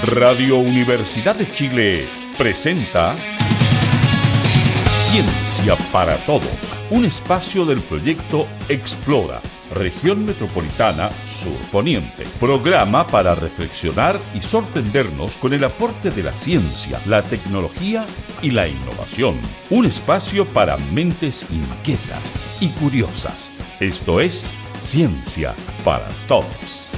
Radio Universidad de Chile presenta Ciencia para Todos, un espacio del proyecto Explora, Región Metropolitana Sur Poniente. Programa para reflexionar y sorprendernos con el aporte de la ciencia, la tecnología y la innovación. Un espacio para mentes inquietas y curiosas. Esto es Ciencia para Todos.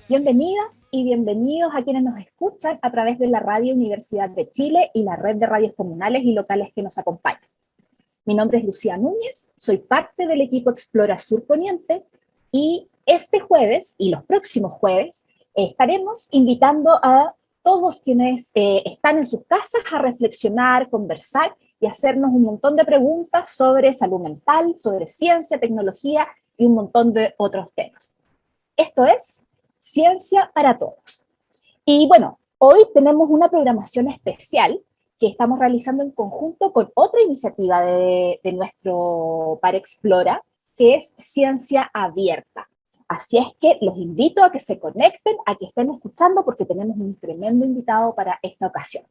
Bienvenidas y bienvenidos a quienes nos escuchan a través de la Radio Universidad de Chile y la red de radios comunales y locales que nos acompañan. Mi nombre es Lucía Núñez, soy parte del equipo Explora Sur Poniente y este jueves y los próximos jueves estaremos invitando a todos quienes están en sus casas a reflexionar, conversar y hacernos un montón de preguntas sobre salud mental, sobre ciencia, tecnología y un montón de otros temas. Esto es Ciencia para Todos. Y bueno, hoy tenemos una programación especial que estamos realizando en conjunto con otra iniciativa de nuestro Par Explora, que es Ciencia Abierta. Así es que los invito a que se conecten, a que estén escuchando, porque tenemos un tremendo invitado para esta ocasión.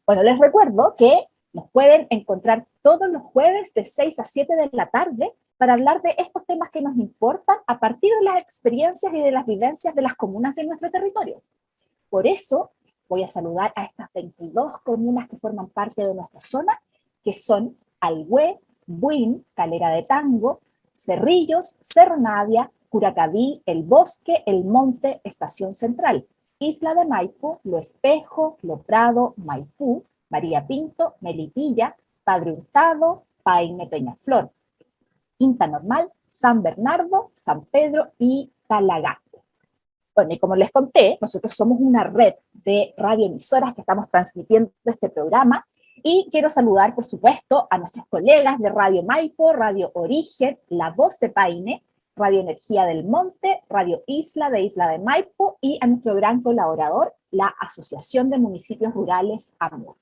Bueno, les recuerdo que nos pueden encontrar todos los jueves de 6 a 7 de la tarde para hablar de estos temas que nos importan a partir de las experiencias y de las vivencias de las comunas de nuestro territorio. Por eso voy a saludar a estas 22 comunas que forman parte de nuestra zona, que son Alhué, Buin, Calera de Tango, Cerrillos, Cerro Navia, Curacaví, El Bosque, El Monte, Estación Central, Isla de Maipo, Lo Espejo, Lo Prado, Maipú, María Pinto, Melipilla, Padre Hurtado, Paine, Peñaflor, Quinta Normal, San Bernardo, San Pedro y Talagante. Bueno, y como les conté, nosotros somos una red de radioemisoras que estamos transmitiendo este programa y quiero saludar, por supuesto, a nuestros colegas de Radio Maipo, Radio Origen, La Voz de Paine, Radio Energía del Monte, Radio Isla de Isla de Maipo y a nuestro gran colaborador, la Asociación de Municipios Rurales AMUR.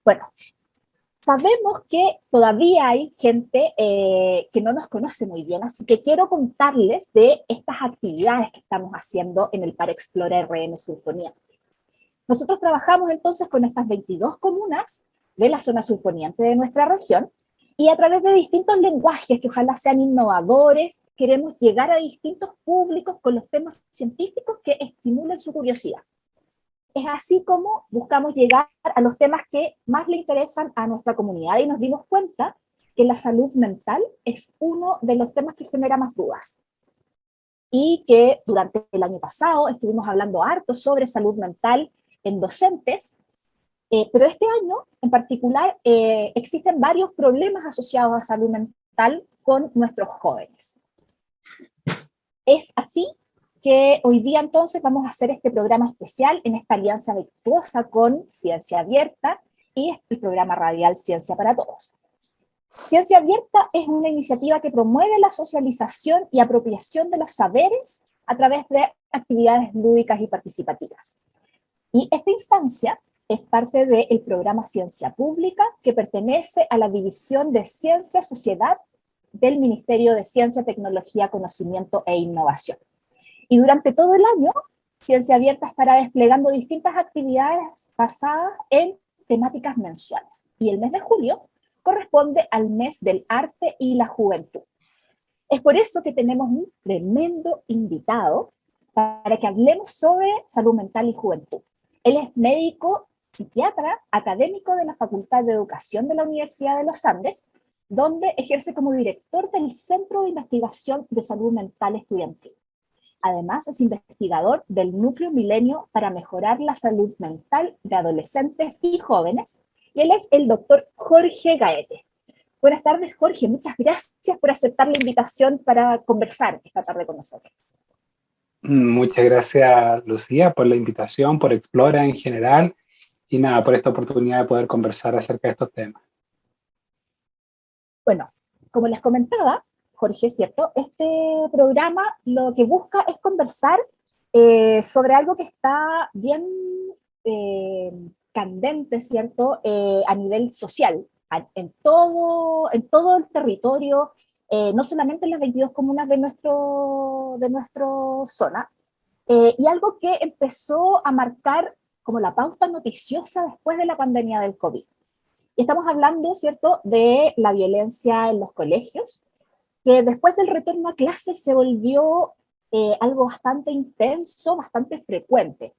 Bueno, sabemos que todavía hay gente que no nos conoce muy bien, así que quiero contarles de estas actividades que estamos haciendo en el Par Explora RN Sur Poniente. Nosotros trabajamos entonces con estas 22 comunas de la zona surponiente de nuestra región y a través de distintos lenguajes que ojalá sean innovadores, queremos llegar a distintos públicos con los temas científicos que estimulen su curiosidad. Es así como buscamos llegar a los temas que más le interesan a nuestra comunidad y nos dimos cuenta que la salud mental es uno de los temas que genera más dudas. Y que durante el año pasado estuvimos hablando harto sobre salud mental en docentes, pero este año en particular existen varios problemas asociados a salud mental con nuestros jóvenes. Es así que hoy día entonces vamos a hacer este programa especial en esta alianza virtuosa con Ciencia Abierta y el programa radial Ciencia para Todos. Ciencia Abierta es una iniciativa que promueve la socialización y apropiación de los saberes a través de actividades lúdicas y participativas. Y esta instancia es parte del programa Ciencia Pública, que pertenece a la División de Ciencia Sociedad del Ministerio de Ciencia, Tecnología, Conocimiento e Innovación. Y durante todo el año, Ciencia Abierta estará desplegando distintas actividades basadas en temáticas mensuales. Y el mes de julio corresponde al mes del arte y la juventud. Es por eso que tenemos un tremendo invitado para que hablemos sobre salud mental y juventud. Él es médico, psiquiatra, académico de la Facultad de Educación de la Universidad de los Andes, donde ejerce como director del Centro de Investigación de Salud Mental Estudiantil. Además, es investigador del Núcleo Milenio para mejorar la salud mental de adolescentes y jóvenes, y él es el doctor Jorge Gaete. Buenas tardes, Jorge. Muchas gracias por aceptar la invitación para conversar esta tarde con nosotros. Muchas gracias, Lucía, por la invitación, por Explora en general, y nada, por esta oportunidad de poder conversar acerca de estos temas. Bueno, como les comentaba, Jorge, ¿cierto? Este programa lo que busca es conversar sobre algo que está bien candente, ¿cierto? A nivel social, en todo el territorio, no solamente en las 22 comunas de nuestra zona, y algo que empezó a marcar como la pauta noticiosa después de la pandemia del COVID. Y estamos hablando, ¿cierto?, de la violencia en los colegios, que después del retorno a clases se volvió algo bastante intenso, bastante frecuente.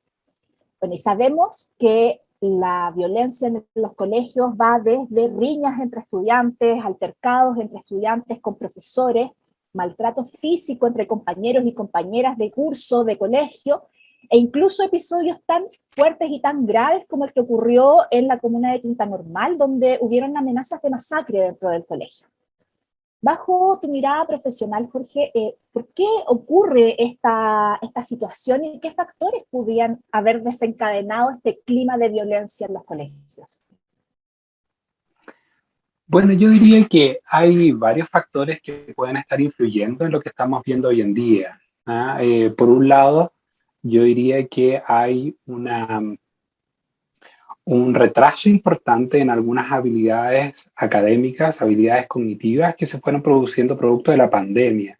Bueno, y sabemos que la violencia en los colegios va desde riñas entre estudiantes, altercados entre estudiantes con profesores, maltrato físico entre compañeros y compañeras de curso, de colegio, e incluso episodios tan fuertes y tan graves como el que ocurrió en la comuna de Quinta Normal, donde hubieron amenazas de masacre dentro del colegio. Bajo tu mirada profesional, Jorge, ¿por qué ocurre esta situación y qué factores podrían haber desencadenado este clima de violencia en los colegios? Bueno, yo diría que hay varios factores que pueden estar influyendo en lo que estamos viendo hoy en día. Por un lado, yo diría que hay un retraso importante en algunas habilidades académicas, habilidades cognitivas que se fueron produciendo producto de la pandemia.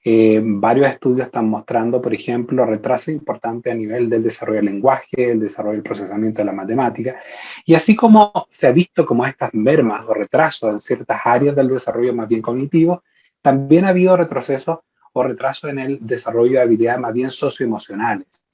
Varios estudios están mostrando, por ejemplo, retraso importante a nivel del desarrollo del lenguaje, el desarrollo del procesamiento de la matemática, y así como se ha visto como estas mermas o retrasos en ciertas áreas del desarrollo más bien cognitivo, también ha habido retrocesos o retrasos en el desarrollo de habilidades más bien socioemocionales.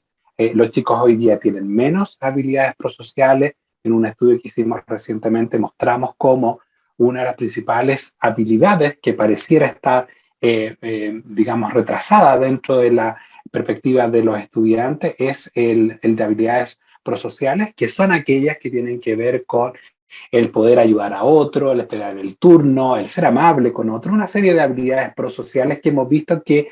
Los chicos hoy día tienen menos habilidades prosociales. En un estudio que hicimos recientemente mostramos cómo una de las principales habilidades que pareciera estar digamos, retrasada dentro de la perspectiva de los estudiantes es el de habilidades prosociales, que son aquellas que tienen que ver con el poder ayudar a otro, el esperar el turno, el ser amable con otro, una serie de habilidades prosociales que hemos visto que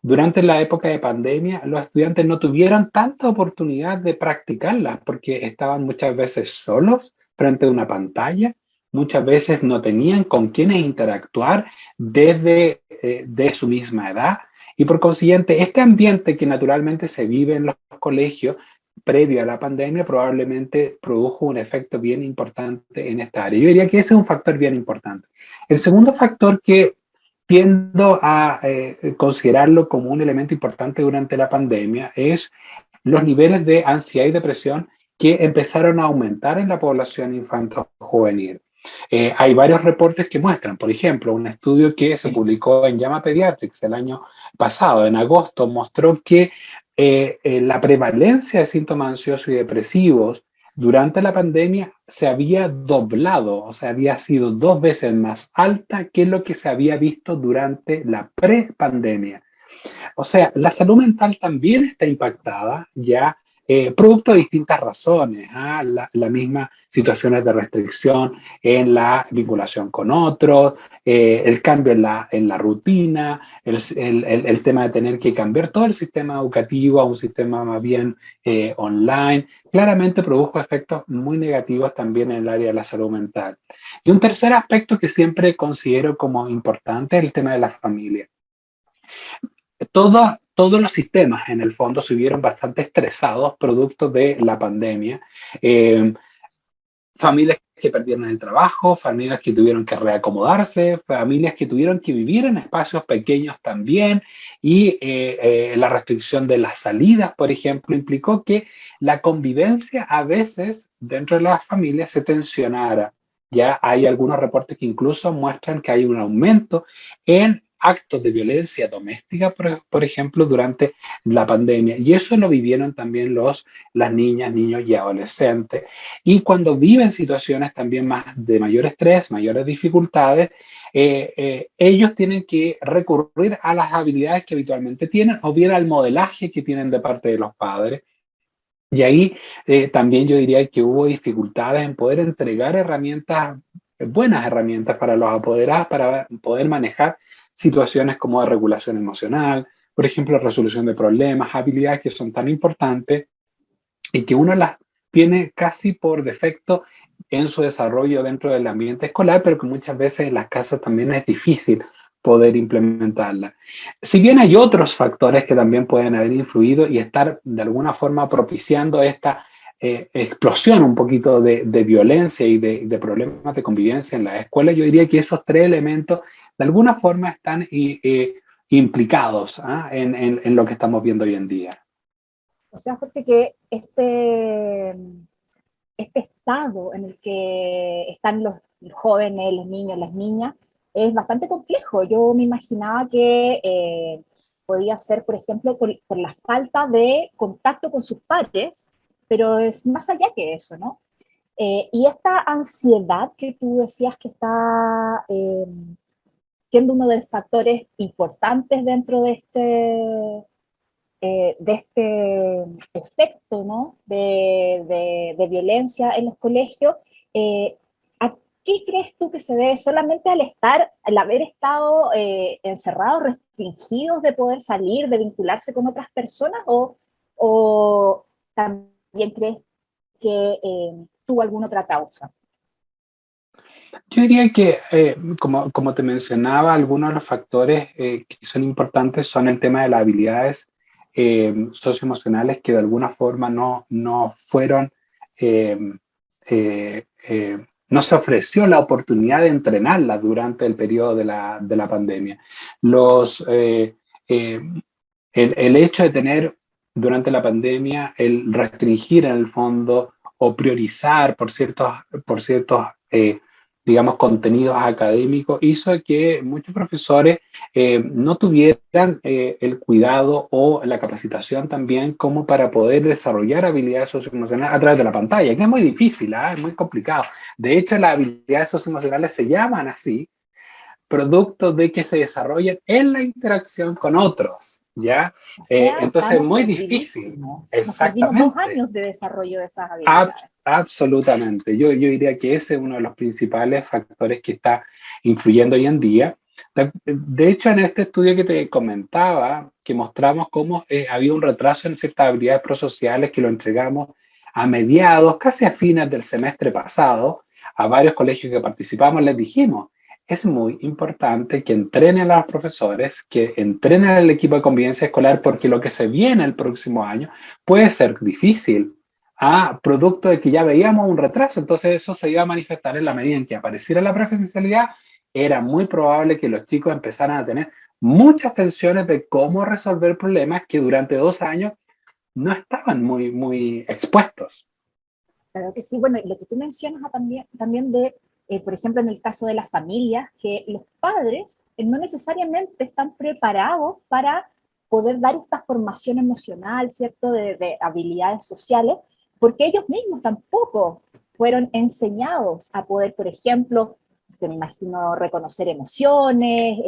durante la época de pandemia los estudiantes no tuvieron tanta oportunidad de practicarlas porque estaban muchas veces solos frente a una pantalla, muchas veces no tenían con quienes interactuar desde de su misma edad y por consiguiente este ambiente que naturalmente se vive en los colegios previo a la pandemia probablemente produjo un efecto bien importante en esta área. Yo diría que ese es un factor bien importante. El segundo factor que tiendo a considerarlo como un elemento importante durante la pandemia es los niveles de ansiedad y depresión que empezaron a aumentar en la población infanto-juvenil. Hay varios reportes que muestran, por ejemplo, un estudio que se publicó en JAMA Pediatrics el año pasado, en agosto, mostró que la prevalencia de síntomas ansiosos y depresivos durante la pandemia se había doblado, o sea, había sido 2 veces más alta que lo que se había visto durante la pre-pandemia. O sea, la salud mental también está impactada ya, producto de distintas razones, la misma situaciones de restricción en la vinculación con otros, el cambio en la rutina, el tema de tener que cambiar todo el sistema educativo a un sistema más bien online, claramente produjo efectos muy negativos también en el área de la salud mental. Y un tercer aspecto que siempre considero como importante es el tema de la familia. Todos los sistemas, en el fondo, se vieron bastante estresados producto de la pandemia. Familias que perdieron el trabajo, familias que tuvieron que reacomodarse, familias que tuvieron que vivir en espacios pequeños también, y la restricción de las salidas, por ejemplo, implicó que la convivencia a veces dentro de las familias se tensionara. Ya hay algunos reportes que incluso muestran que hay un aumento en actos de violencia doméstica, por ejemplo, durante la pandemia. Y eso lo vivieron también las niñas, niños y adolescentes. Y cuando viven situaciones también más de mayor estrés, mayores dificultades, ellos tienen que recurrir a las habilidades que habitualmente tienen o bien al modelaje que tienen de parte de los padres. Y ahí también yo diría que hubo dificultades en poder entregar herramientas, buenas herramientas para los apoderados, para poder manejar situaciones como de regulación emocional, por ejemplo, resolución de problemas, habilidades que son tan importantes y que uno las tiene casi por defecto en su desarrollo dentro del ambiente escolar, pero que muchas veces en las casas también es difícil poder implementarla. Si bien hay otros factores que también pueden haber influido y estar de alguna forma propiciando esta explosión un poquito de violencia y de problemas de convivencia en la escuela, yo diría que esos 3 elementos de alguna forma están implicados en lo que estamos viendo hoy en día. O sea, porque que este estado en el que están los jóvenes, los niños, las niñas, es bastante complejo. Yo me imaginaba que podía ser, por ejemplo, por la falta de contacto con sus padres, pero es más allá que eso, ¿no? Y esta ansiedad que tú decías que está siendo uno de los factores importantes dentro de este efecto, ¿no? de violencia en los colegios, ¿a qué crees tú que se debe? ¿Solamente al haber estado encerrados, restringidos de poder salir, de vincularse con otras personas, o también crees que tuvo alguna otra causa? Yo diría que, como te mencionaba, algunos de los factores que son importantes son el tema de las habilidades socioemocionales que de alguna forma no fueron, eh, no se ofreció la oportunidad de entrenarlas durante el periodo de la pandemia. Los, eh, el hecho de tener durante la pandemia, el restringir en el fondo o priorizar por ciertos digamos, contenidos académicos, hizo que muchos profesores no tuvieran el cuidado o la capacitación también como para poder desarrollar habilidades socioemocionales a través de la pantalla, que es muy difícil, es muy complicado. De hecho, las habilidades socioemocionales se llaman así, producto de que se desarrollan en la interacción con otros, ¿ya? O sea, Entonces es estamos muy difícil, perdidísimos. Nos perdimos 2 años exactamente. de desarrollo de esas habilidades. Absolutamente. Yo diría que ese es uno de los principales factores que está influyendo hoy en día. De hecho, en este estudio que te comentaba, que mostramos cómo había un retraso en ciertas habilidades prosociales que lo entregamos a mediados, casi a fines del semestre pasado, a varios colegios que participamos, les dijimos, es muy importante que entrenen a los profesores, que entrenen al equipo de convivencia escolar, porque lo que se viene el próximo año puede ser difícil producto de que ya veíamos un retraso, entonces eso se iba a manifestar en la medida en que apareciera la presencialidad, era muy probable que los chicos empezaran a tener muchas tensiones de cómo resolver problemas que durante 2 años no estaban muy expuestos. Claro que sí. Bueno, y lo que tú mencionas también de, por ejemplo, en el caso de las familias, que los padres no necesariamente están preparados para poder dar esta formación emocional, ¿cierto?, de habilidades sociales, porque ellos mismos tampoco fueron enseñados a poder, por ejemplo, se me imagino, reconocer emociones,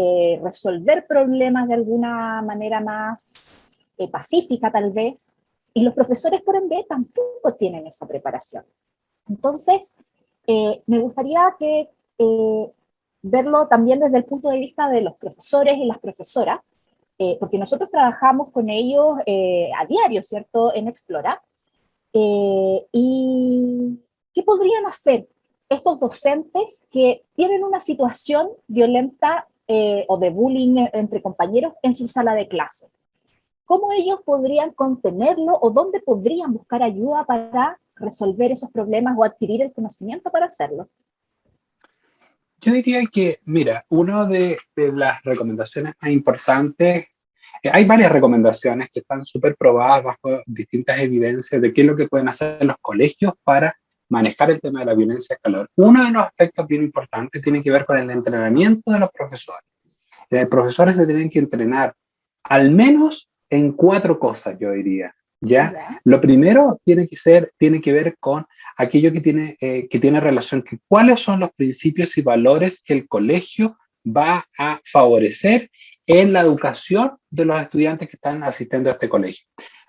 resolver problemas de alguna manera más pacífica tal vez, y los profesores por ende tampoco tienen esa preparación. Entonces, me gustaría verlo también desde el punto de vista de los profesores y las profesoras, porque nosotros trabajamos con ellos a diario, ¿cierto?, en Explora. ¿Y qué podrían hacer estos docentes que tienen una situación violenta o de bullying entre compañeros en su sala de clase? ¿Cómo ellos podrían contenerlo o dónde podrían buscar ayuda para resolver esos problemas o adquirir el conocimiento para hacerlo? Yo diría que, mira, una de las recomendaciones más importantes, hay varias recomendaciones que están súper probadas bajo distintas evidencias de qué es lo que pueden hacer los colegios para manejar el tema de la violencia escolar. Uno de los aspectos bien importantes tiene que ver con el entrenamiento de los profesores. Los profesores se tienen que entrenar al menos en 4 cosas, yo diría. ¿Ya? ¿Ya? Lo primero tiene que ver con aquello que tiene relación, que cuáles son los principios y valores que el colegio va a favorecer en la educación de los estudiantes que están asistiendo a este colegio.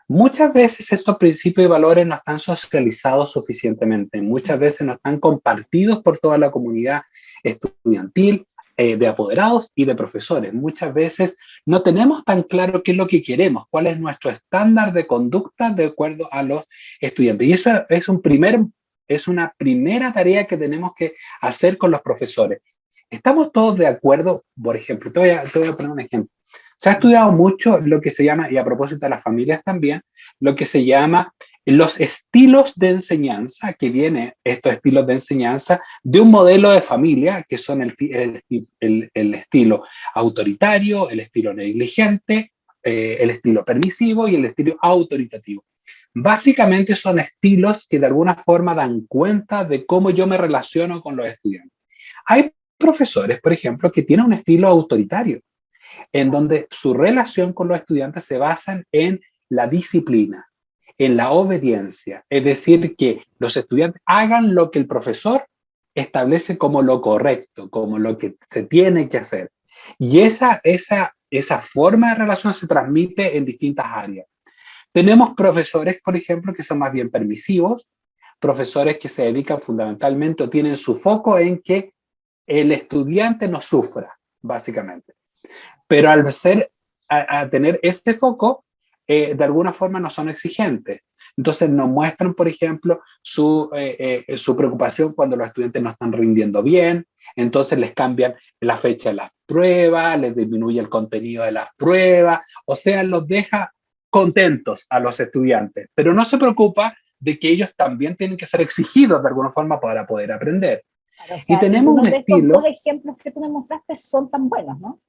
Muchas veces estos principios y valores no están socializados suficientemente, muchas veces no están compartidos por toda la comunidad estudiantil, de apoderados y de profesores. Muchas veces no tenemos tan claro qué es lo que queremos, cuál es nuestro estándar de conducta de acuerdo a los estudiantes. Y eso es una primera tarea que tenemos que hacer con los profesores. ¿Estamos todos de acuerdo? Por ejemplo, te voy a poner un ejemplo. Se ha estudiado mucho lo que se llama, y a propósito de las familias también, lo que se llama los estilos de enseñanza, que viene estos estilos de enseñanza de un modelo de familia, que son el estilo autoritario, el estilo negligente, el estilo permisivo y el estilo autoritativo. Básicamente son estilos que de alguna forma dan cuenta de cómo yo me relaciono con los estudiantes. Hay profesores, por ejemplo, que tienen un estilo autoritario, en donde su relación con los estudiantes se basa en la disciplina, en la obediencia, es decir, que los estudiantes hagan lo que el profesor establece como lo correcto, como lo que se tiene que hacer. Y esa forma de relación se transmite en distintas áreas. Tenemos profesores, por ejemplo, que son más bien permisivos, profesores que se dedican fundamentalmente o tienen su foco en que el estudiante no sufra, básicamente. Pero a tener este foco, de alguna forma no son exigentes. Entonces nos muestran, por ejemplo, su preocupación cuando los estudiantes no están rindiendo bien, entonces les cambian la fecha de las pruebas, les disminuye el contenido de las pruebas, o sea, los deja contentos a los estudiantes, pero no se preocupa de que ellos también tienen que ser exigidos de alguna forma para poder aprender. Claro, o Y sea, tenemos ninguno un de estos dos estilo. ejemplos que tú me mostraste son tan buenos, ¿no?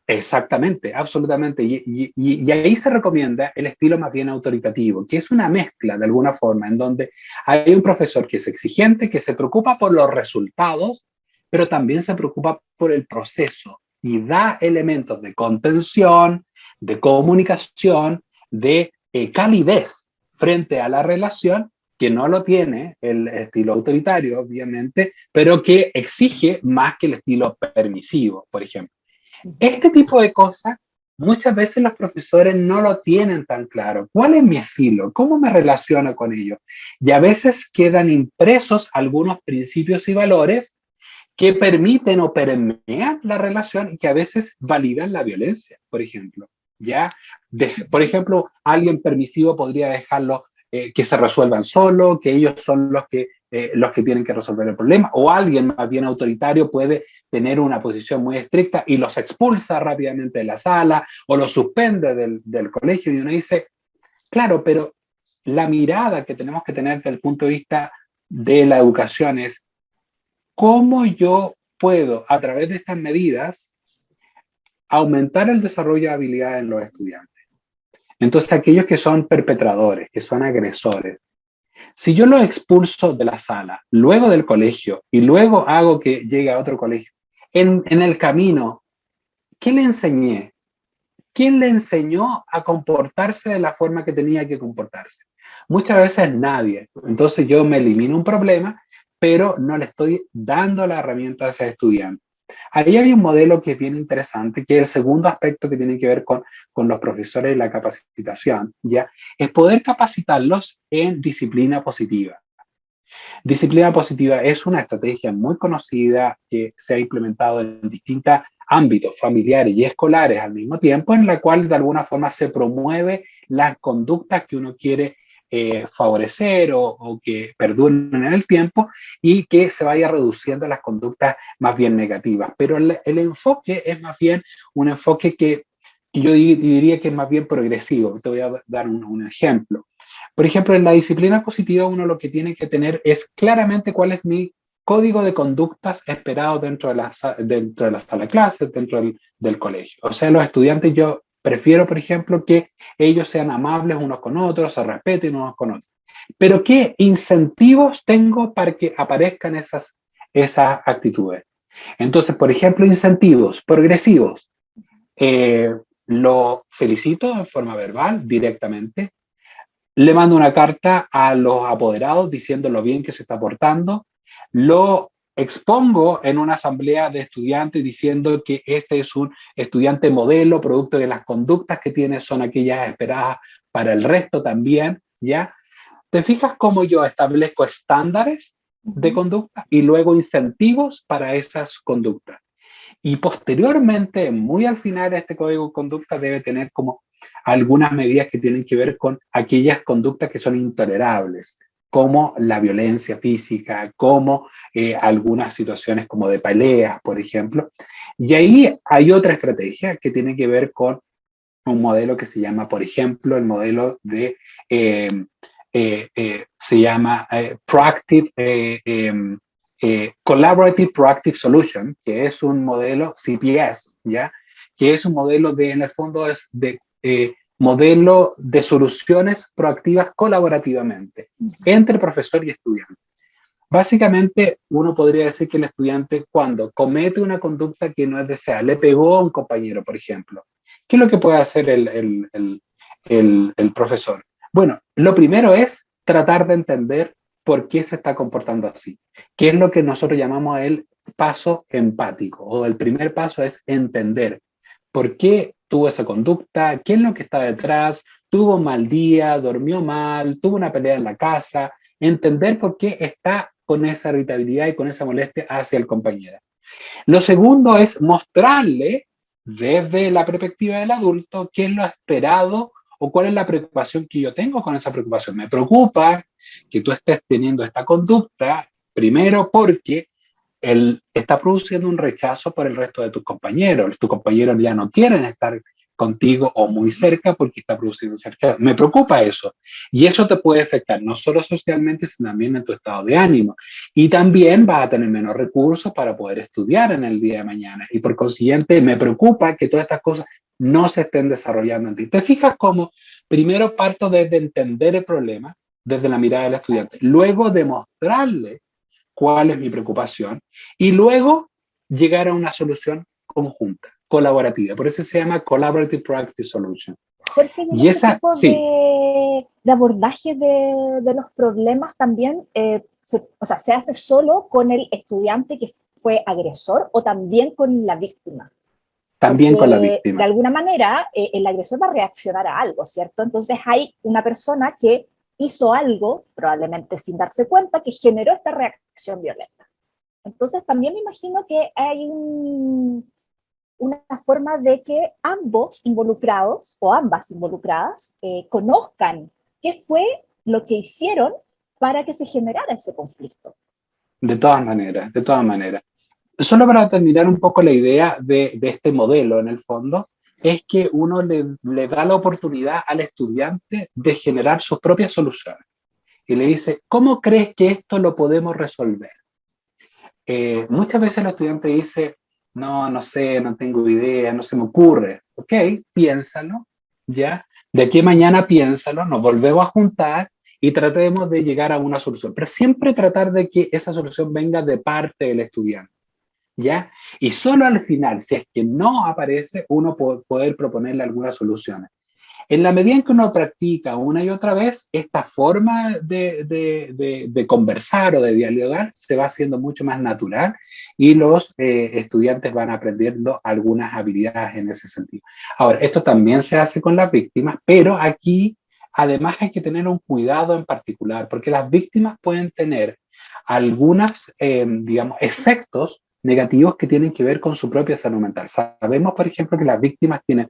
Exactamente, absolutamente. Y ahí se recomienda el estilo más bien autoritativo, que es una mezcla de alguna forma, en donde hay un profesor que es exigente, que se preocupa por los resultados, pero también se preocupa por el proceso y da elementos de contención, de comunicación, de calidez frente a la relación, que no lo tiene el estilo autoritario, obviamente, pero que exige más que el estilo permisivo, por ejemplo. Este tipo de cosas, muchas veces los profesores no lo tienen tan claro. ¿Cuál es mi estilo? ¿Cómo me relaciono con ellos? Y a veces quedan impresos algunos principios y valores que permiten o permean la relación y que a veces validan la violencia, por ejemplo. ¿Ya? Por ejemplo, alguien permisivo podría dejarlo que se resuelvan solo, que ellos son los que tienen que resolver el problema, o alguien más bien autoritario puede tener una posición muy estricta y los expulsa rápidamente de la sala o los suspende del colegio, y uno dice, claro, pero la mirada que tenemos que tener desde el punto de vista de la educación es cómo yo puedo, a través de estas medidas, aumentar el desarrollo de habilidades en los estudiantes. Entonces, aquellos que son perpetradores, que son agresores, si yo los expulso de la sala, luego del colegio, y luego hago que llegue a otro colegio, en el camino, ¿qué le enseñé? ¿Quién le enseñó a comportarse de la forma que tenía que comportarse? Muchas veces nadie. Entonces yo me elimino un problema, pero no le estoy dando la herramienta a ese estudiante. Ahí hay un modelo que es bien interesante, que es el segundo aspecto que tiene que ver con los profesores y la capacitación, ¿ya? Es poder capacitarlos en disciplina positiva. Disciplina positiva es una estrategia muy conocida que se ha implementado en distintos ámbitos familiares y escolares al mismo tiempo, en la cual de alguna forma se promueve las conductas que uno quiere favorecer o que perduren en el tiempo y que se vaya reduciendo las conductas más bien negativas. Pero el enfoque es más bien un enfoque que yo diría que es más bien progresivo. Te voy a dar un ejemplo. Por ejemplo, en la disciplina positiva uno lo que tiene que tener es claramente cuál es mi código de conductas esperado dentro de la sala de clases, dentro del colegio. O sea, los estudiantes yo prefiero, por ejemplo, que ellos sean amables unos con otros, se respeten unos con otros. Pero ¿qué incentivos tengo para que aparezcan esas actitudes? Entonces, por ejemplo, incentivos progresivos. Lo felicito en forma verbal directamente, le mando una carta a los apoderados diciendo lo bien que se está portando, lo expongo en una asamblea de estudiantes diciendo que este es un estudiante modelo, producto de las conductas que tiene son aquellas esperadas para el resto también, ¿ya? ¿Te fijas cómo yo establezco estándares de conducta y luego incentivos para esas conductas? Y posteriormente, muy al final, este código de conducta debe tener como algunas medidas que tienen que ver con aquellas conductas que son intolerables, como la violencia física, como algunas situaciones como de peleas, por ejemplo. Y ahí hay otra estrategia que tiene que ver con un modelo que se llama, por ejemplo, el modelo de, se llama Proactive Collaborative Proactive Solution, que es un modelo CPS, ¿ya? Que es un modelo de, en el fondo, es de modelo de soluciones proactivas colaborativamente entre profesor y estudiante. Básicamente, uno podría decir que el estudiante, cuando comete una conducta que no es deseada, le pegó a un compañero, por ejemplo, ¿qué es lo que puede hacer el profesor? Bueno, lo primero es tratar de entender por qué se está comportando así, que es lo que nosotros llamamos el paso empático, o el primer paso es entender por qué tuvo esa conducta, qué es lo que está detrás, tuvo un mal día, durmió mal, tuvo una pelea en la casa, entender por qué está con esa irritabilidad y con esa molestia hacia el compañero. Lo segundo es mostrarle desde la perspectiva del adulto qué es lo esperado o cuál es la preocupación que yo tengo con esa preocupación. Me preocupa que tú estés teniendo esta conducta, primero porque él está produciendo un rechazo por el resto de tus compañeros. Tus compañeros ya no quieren estar contigo o muy cerca porque está produciendo cerca. Me preocupa eso. Y eso te puede afectar no solo socialmente, sino también en tu estado de ánimo. Y también vas a tener menos recursos para poder estudiar en el día de mañana. Y por consiguiente, me preocupa que todas estas cosas no se estén desarrollando en ti. ¿Te fijas cómo primero parto desde entender el problema, desde la mirada del estudiante, luego demostrarle cuál es mi preocupación y luego llegar a una solución conjunta, colaborativa? Por eso se llama Collaborative Proactive Solution. Jorge, y en Y este esa, tipo sí, de abordaje de los problemas también, o sea, ¿se hace solo con el estudiante que fue agresor o también con la víctima? también con la Porque de víctima. alguna manera el agresor va a reaccionar a algo, ¿cierto? Entonces hay una persona que hizo algo, probablemente sin darse cuenta, que generó esta reacción violenta. Entonces también me imagino que hay una forma de que ambos involucrados o ambas involucradas conozcan qué fue lo que hicieron para que se generara ese conflicto. De todas maneras, de todas maneras. Solo para terminar un poco la idea de este modelo, en el fondo, es que uno le da la oportunidad al estudiante de generar sus propias soluciones. Y le dice, ¿cómo crees que esto lo podemos resolver? Muchas veces el estudiante dice, no, no sé, no tengo idea, no se me ocurre. Ok, piénsalo, ¿ya? De aquí a mañana piénsalo, nos volvemos a juntar y tratemos de llegar a una solución. Pero siempre tratar de que esa solución venga de parte del estudiante, ¿ya? Y solo al final, si es que no aparece, uno poder proponerle algunas soluciones. En la medida en que uno practica una y otra vez, esta forma de conversar o de dialogar se va haciendo mucho más natural y los estudiantes van aprendiendo algunas habilidades en ese sentido. Ahora, esto también se hace con las víctimas, pero aquí además hay que tener un cuidado en particular, porque las víctimas pueden tener algunos, digamos, efectos negativos que tienen que ver con su propia salud mental. Sabemos, por ejemplo, que las víctimas tienen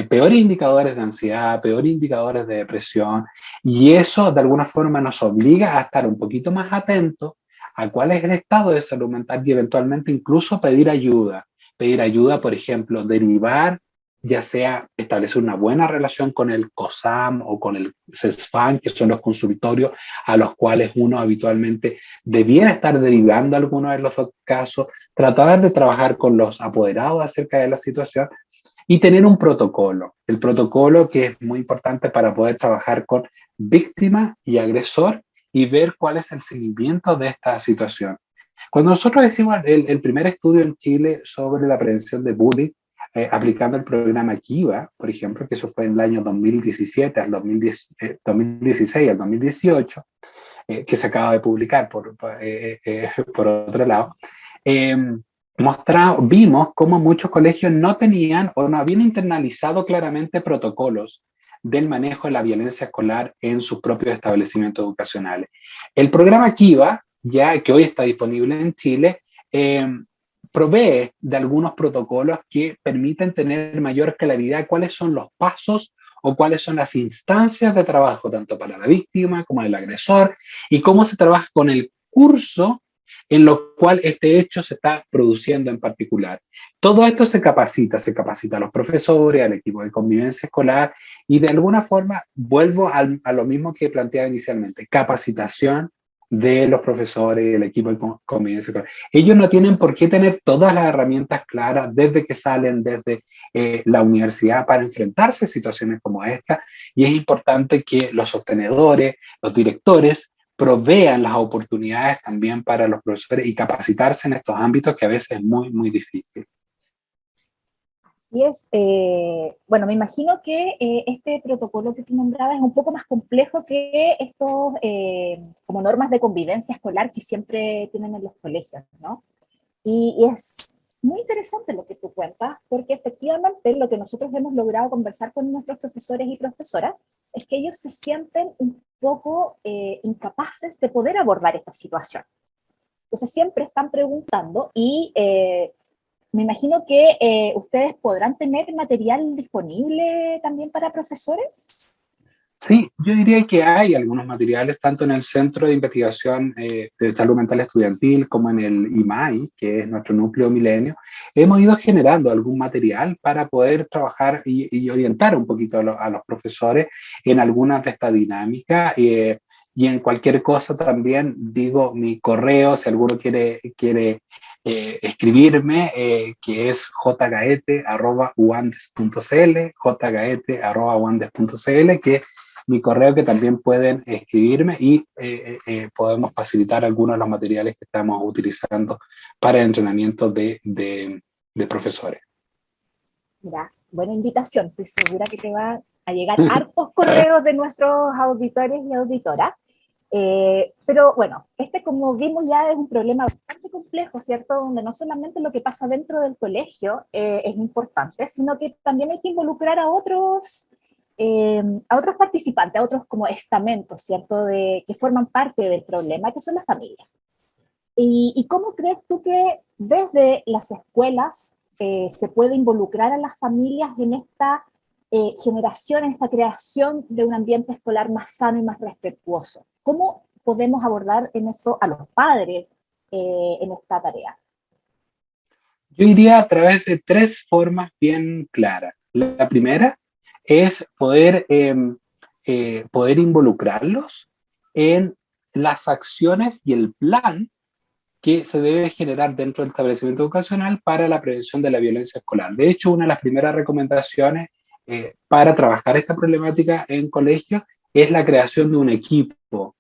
peores indicadores de ansiedad, peores indicadores de depresión, y eso de alguna forma nos obliga a estar un poquito más atentos a cuál es el estado de salud mental y eventualmente incluso pedir ayuda. Pedir ayuda, por ejemplo, derivar, ya sea establecer una buena relación con el COSAM o con el CESFAM, que son los consultorios a los cuales uno habitualmente debiera estar derivando algunos de los casos, tratar de trabajar con los apoderados acerca de la situación y tener un protocolo. El protocolo que es muy importante para poder trabajar con víctima y agresor y ver cuál es el seguimiento de esta situación. Cuando nosotros hicimos el primer estudio en Chile sobre la prevención de bullying, aplicando el programa Kiva, por ejemplo, que eso fue en el año 2017 al 2016 al 2018, que se acaba de publicar por otro lado, vimos cómo muchos colegios no tenían o no habían internalizado claramente protocolos del manejo de la violencia escolar en sus propios establecimientos educacionales. El programa Kiva, ya que hoy está disponible en Chile, provee de algunos protocolos que permiten tener mayor claridad cuáles son los pasos o cuáles son las instancias de trabajo, tanto para la víctima como el agresor, y cómo se trabaja con el curso en lo cual este hecho se está produciendo en particular. Todo esto se capacita a los profesores, al equipo de convivencia escolar, y de alguna forma vuelvo a lo mismo que planteaba inicialmente, capacitación de los profesores y del equipo de convivencia escolar. Ellos no tienen por qué tener todas las herramientas claras desde que salen desde la universidad para enfrentarse a situaciones como esta, y es importante que los sostenedores, los directores, provean las oportunidades también para los profesores y capacitarse en estos ámbitos que a veces es muy, muy difícil. Así es. Bueno, me imagino que este protocolo que tú nombrabas es un poco más complejo que estos como normas de convivencia escolar que siempre tienen en los colegios, ¿no? Y es muy interesante lo que tú cuentas, porque efectivamente lo que nosotros hemos logrado conversar con nuestros profesores y profesoras es que ellos se sienten un poco incapaces de poder abordar esta situación. Entonces siempre están preguntando y me imagino que ustedes podrán tener material disponible también para profesores. Sí, yo diría que hay algunos materiales, tanto en el Centro de Investigación de Salud Mental Estudiantil como en el IMAI, que es nuestro núcleo Milenio. Hemos ido generando algún material para poder trabajar y orientar un poquito a los profesores en algunas de estas dinámicas. Y en cualquier cosa también digo mi correo, si alguno quiere escribirme, que es jgaete@uandes.cl, jgaete@uandes.cl, que mi correo, que también pueden escribirme y podemos facilitar algunos de los materiales que estamos utilizando para el entrenamiento de profesores. Mira, buena invitación. Estoy segura que te van a llegar hartos correos de nuestros auditores y auditoras. Pero bueno, como vimos ya es un problema bastante complejo, ¿cierto? Donde no solamente lo que pasa dentro del colegio es importante, sino que también hay que involucrar a otros participantes, a otros como estamentos, ¿cierto? Que forman parte del problema, que son las familias. ¿Y cómo crees tú que desde las escuelas se puede involucrar a las familias en esta generación, en esta creación de un ambiente escolar más sano y más respetuoso? ¿Cómo podemos abordar en eso a los padres en esta tarea? Yo iría a través de tres formas bien claras. La primera es poder involucrarlos en las acciones y el plan que se debe generar dentro del establecimiento educacional para la prevención de la violencia escolar. De hecho, una de las primeras recomendaciones para trabajar esta problemática en colegios es la creación de un equipo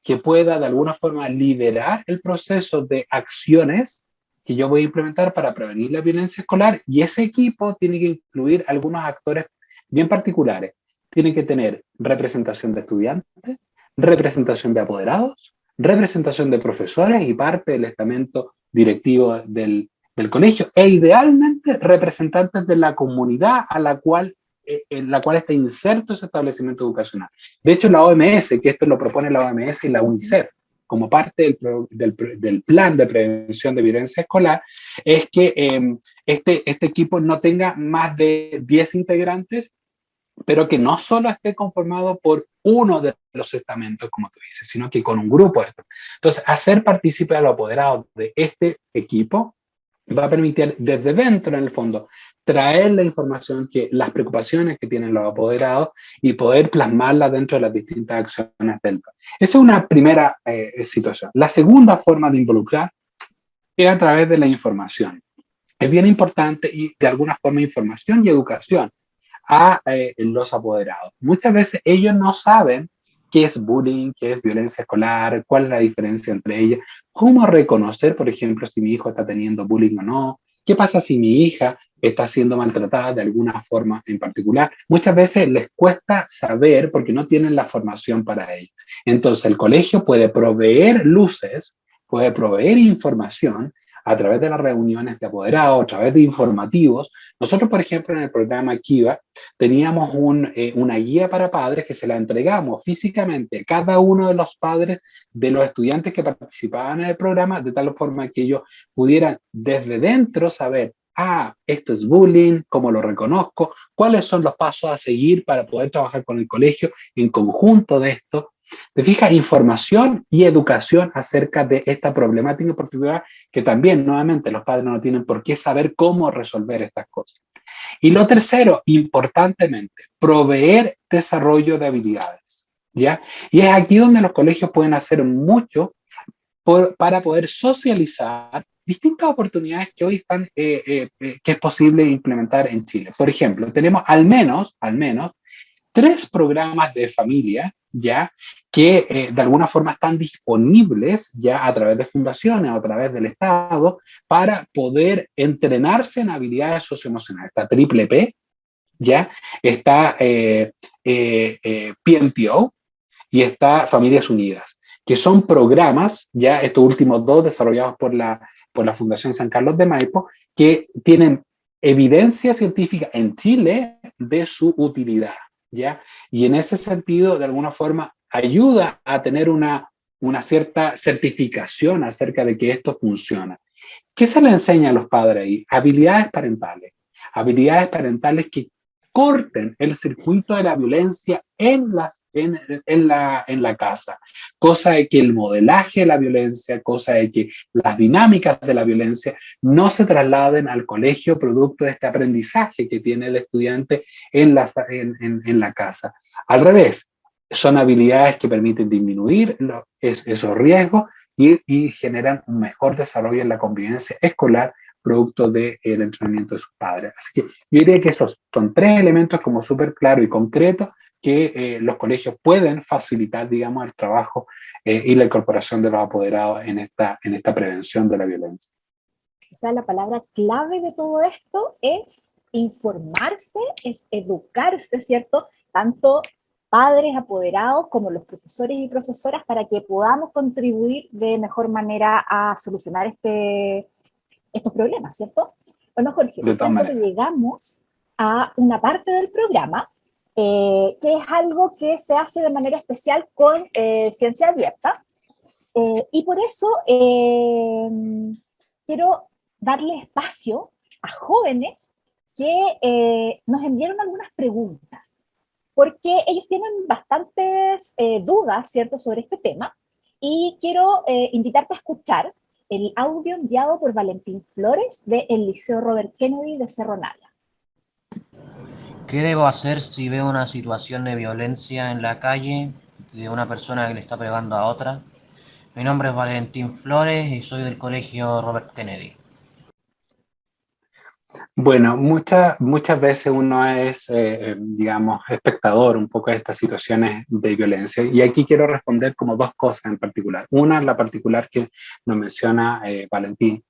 que pueda de alguna forma liderar el proceso de acciones que yo voy a implementar para prevenir la violencia escolar, y ese equipo tiene que incluir algunos actores bien particulares. Tiene que tener representación de estudiantes, representación de apoderados, representación de profesores y parte del estamento directivo del colegio, e idealmente representantes de la comunidad en la cual está inserto ese establecimiento educacional. De hecho, la OMS, que esto lo propone la OMS y la UNICEF, como parte del plan de prevención de violencia escolar, es que este equipo no tenga más de 10 integrantes, pero que no solo esté conformado por uno de los estamentos, como tú dices, sino que con un grupo de estos. Entonces, hacer partícipe a los apoderados de este equipo va a permitir desde dentro, en el fondo, traer la información, las preocupaciones que tienen los apoderados, y poder plasmarlas dentro de las distintas acciones del plan. Esa es una primera situación. La segunda forma de involucrar es a través de la información. Es bien importante, y de alguna forma información y educación a los apoderados. Muchas veces ellos no saben qué es bullying, qué es violencia escolar, cuál es la diferencia entre ellas, cómo reconocer, por ejemplo, si mi hijo está teniendo bullying o no, qué pasa si mi hija está siendo maltratada de alguna forma en particular. Muchas veces les cuesta saber porque no tienen la formación para ello. Entonces el colegio puede proveer luces, puede proveer información a través de las reuniones de apoderados, a través de informativos. Nosotros, por ejemplo, en el programa Kiva, teníamos una guía para padres que se la entregamos físicamente a cada uno de los padres de los estudiantes que participaban en el programa, de tal forma que ellos pudieran desde dentro saber, esto es bullying, cómo lo reconozco, cuáles son los pasos a seguir para poder trabajar con el colegio en conjunto de esto. Te fijas, información y educación acerca de esta problemática en particular, que también, nuevamente, los padres no tienen por qué saber cómo resolver estas cosas. Y lo tercero, importantemente, proveer desarrollo de habilidades. ¿ya? Y es aquí donde los colegios pueden hacer mucho para poder socializar distintas oportunidades que hoy están, que es posible implementar en Chile. Por ejemplo, tenemos al menos 3 programas de familia, ya, que de alguna forma están disponibles ya a través de fundaciones o a través del Estado para poder entrenarse en habilidades socioemocionales. Está Triple P, ya, está PNPO y está Familias Unidas, que son programas, ya estos últimos 2 desarrollados por la Fundación San Carlos de Maipo, que tienen evidencia científica en Chile de su utilidad, ¿ya? Y en ese sentido, de alguna forma, ayuda a tener una cierta certificación acerca de que esto funciona. ¿Qué se le enseña a los padres ahí? Habilidades parentales que corten el circuito de la violencia en la casa, cosa de que el modelaje de la violencia, cosa de que las dinámicas de la violencia no se trasladen al colegio producto de este aprendizaje que tiene el estudiante en la casa. Al revés, son habilidades que permiten disminuir esos riesgos y generan un mejor desarrollo en la convivencia escolar producto del entrenamiento de sus padres. Así que yo diría que esos son 3 elementos como súper claros y concretos que los colegios pueden facilitar, digamos, el trabajo y la incorporación de los apoderados en esta prevención de la violencia. O sea, la palabra clave de todo esto es informarse, es educarse, ¿cierto? Tanto padres, apoderados, como los profesores y profesoras, para que podamos contribuir de mejor manera a solucionar estos problemas, ¿cierto? Bueno, Jorge, te cuento que llegamos a una parte del programa que es algo que se hace de manera especial con Ciencia Abierta, y por eso quiero darle espacio a jóvenes que nos enviaron algunas preguntas, porque ellos tienen bastantes dudas, ¿cierto?, sobre este tema, y quiero invitarte a escuchar el audio enviado por Valentín Flores del Liceo Robert Kennedy de Cerro Navia. ¿Qué debo hacer si veo una situación de violencia en la calle de una persona que le está pegando a otra? Mi nombre es Valentín Flores y soy del Colegio Robert Kennedy. Bueno, muchas veces uno es, digamos, espectador un poco de estas situaciones de violencia, y aquí quiero responder como 2 cosas en particular. Una, la particular que nos menciona Valentín,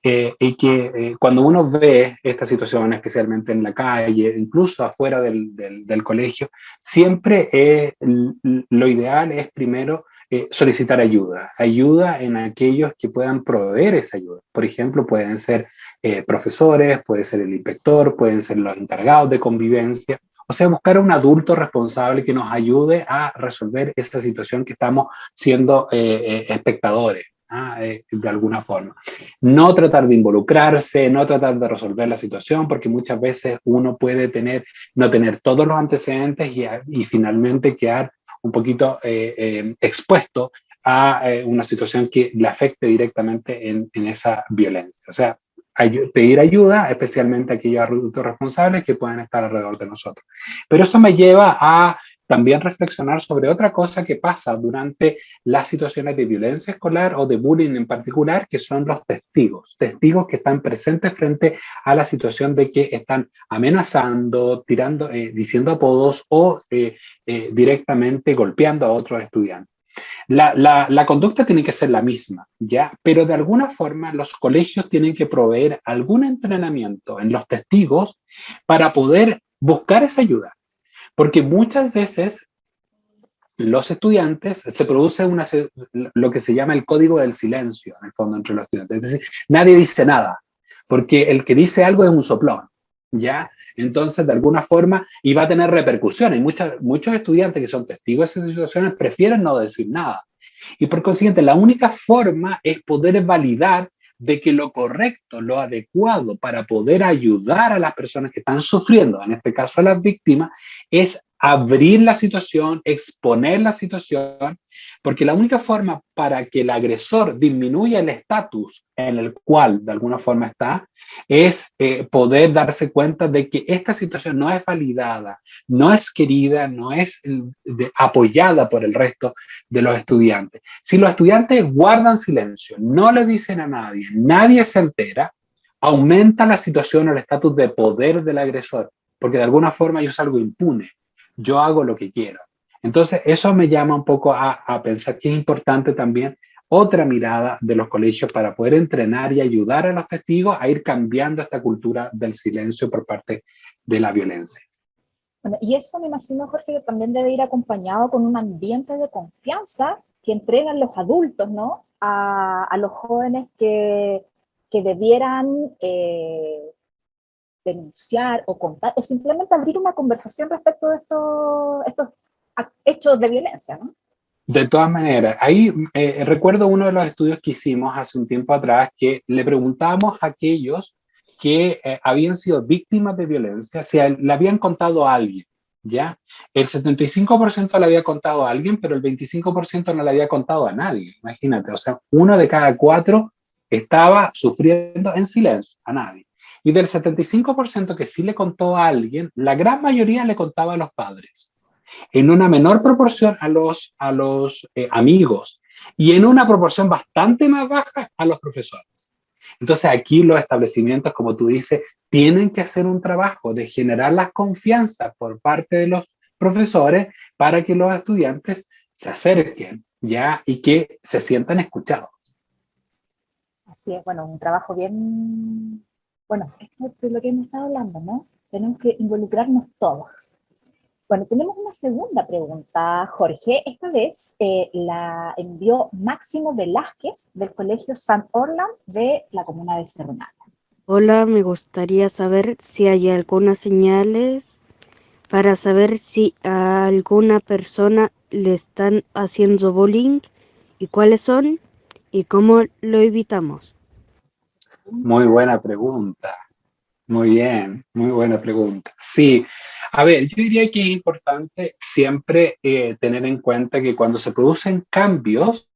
y que cuando uno ve esta situación, especialmente en la calle, incluso afuera del colegio, siempre lo ideal es primero solicitar ayuda en aquellos que puedan proveer esa ayuda. Por ejemplo, pueden ser profesores, puede ser el inspector, pueden ser los encargados de convivencia. O sea, buscar a un adulto responsable que nos ayude a resolver esta situación que estamos siendo espectadores. De alguna forma. No tratar de involucrarse, no tratar de resolver la situación, porque muchas veces uno puede no tener todos los antecedentes y finalmente quedar un poquito expuesto a una situación que le afecte directamente en esa violencia. O sea, pedir ayuda, especialmente a aquellos adultos responsables que puedan estar alrededor de nosotros. Pero eso me lleva a también reflexionar sobre otra cosa que pasa durante las situaciones de violencia escolar o de bullying en particular, que son los testigos que están presentes frente a la situación de que están amenazando, tirando, diciendo apodos o directamente golpeando a otros estudiantes. La conducta tiene que ser la misma, ¿ya? Pero de alguna forma los colegios tienen que proveer algún entrenamiento en los testigos para poder buscar esa ayuda. Porque muchas veces los estudiantes, se produce lo que se llama el código del silencio, en el fondo, entre los estudiantes. Es decir, nadie dice nada, porque el que dice algo es un soplón, ¿ya? Entonces, de alguna forma, y va a tener repercusiones. Muchos estudiantes que son testigos de esas situaciones prefieren no decir nada. Y por consiguiente, la única forma es poder validar de que lo correcto, lo adecuado para poder ayudar a las personas que están sufriendo, en este caso a las víctimas, es abrir la situación, exponer la situación, porque la única forma para que el agresor disminuya el estatus en el cual de alguna forma está, es poder darse cuenta de que esta situación no es validada, no es querida, no es apoyada por el resto de los estudiantes. Si los estudiantes guardan silencio, no le dicen a nadie, nadie se entera, aumenta la situación o el estatus de poder del agresor, porque de alguna forma yo salgo impune, yo hago lo que quiero. Entonces, eso me llama un poco a pensar que es importante también otra mirada de los colegios para poder entrenar y ayudar a los testigos a ir cambiando esta cultura del silencio por parte de la violencia. Bueno, y eso me imagino, Jorge, que también debe ir acompañado con un ambiente de confianza que entregan los adultos, ¿no? A los jóvenes que debieran denunciar o contar, o simplemente abrir una conversación respecto de estos hechos de violencia, ¿no? De todas maneras, ahí recuerdo uno de los estudios que hicimos hace un tiempo atrás que le preguntábamos a aquellos que habían sido víctimas de violencia si le habían contado a alguien, ¿ya? El 75% le había contado a alguien, pero el 25% no le había contado a nadie, imagínate, o sea, 1 de cada 4 estaba sufriendo en silencio, a nadie. Y del 75% que sí le contó a alguien, la gran mayoría le contaba a los padres, en una menor proporción a los amigos y en una proporción bastante más baja a los profesores. Entonces aquí los establecimientos, como tú dices, tienen que hacer un trabajo de generar las confianzas por parte de los profesores para que los estudiantes se acerquen, ¿ya? Y que se sientan escuchados. Así es, bueno, un trabajo bien, bueno, esto es lo que hemos estado hablando, ¿no? Tenemos que involucrarnos todos. Bueno, tenemos una segunda pregunta, Jorge. Esta vez la envió Máximo Velázquez del Colegio San Orland de la comuna de Cerro Navia. Hola, me gustaría saber si hay algunas señales para saber si a alguna persona le están haciendo bullying y cuáles son y cómo lo evitamos. Muy buena pregunta. Muy bien, muy buena pregunta. Sí, a ver, yo diría que es importante siempre tener en cuenta que cuando se producen cambios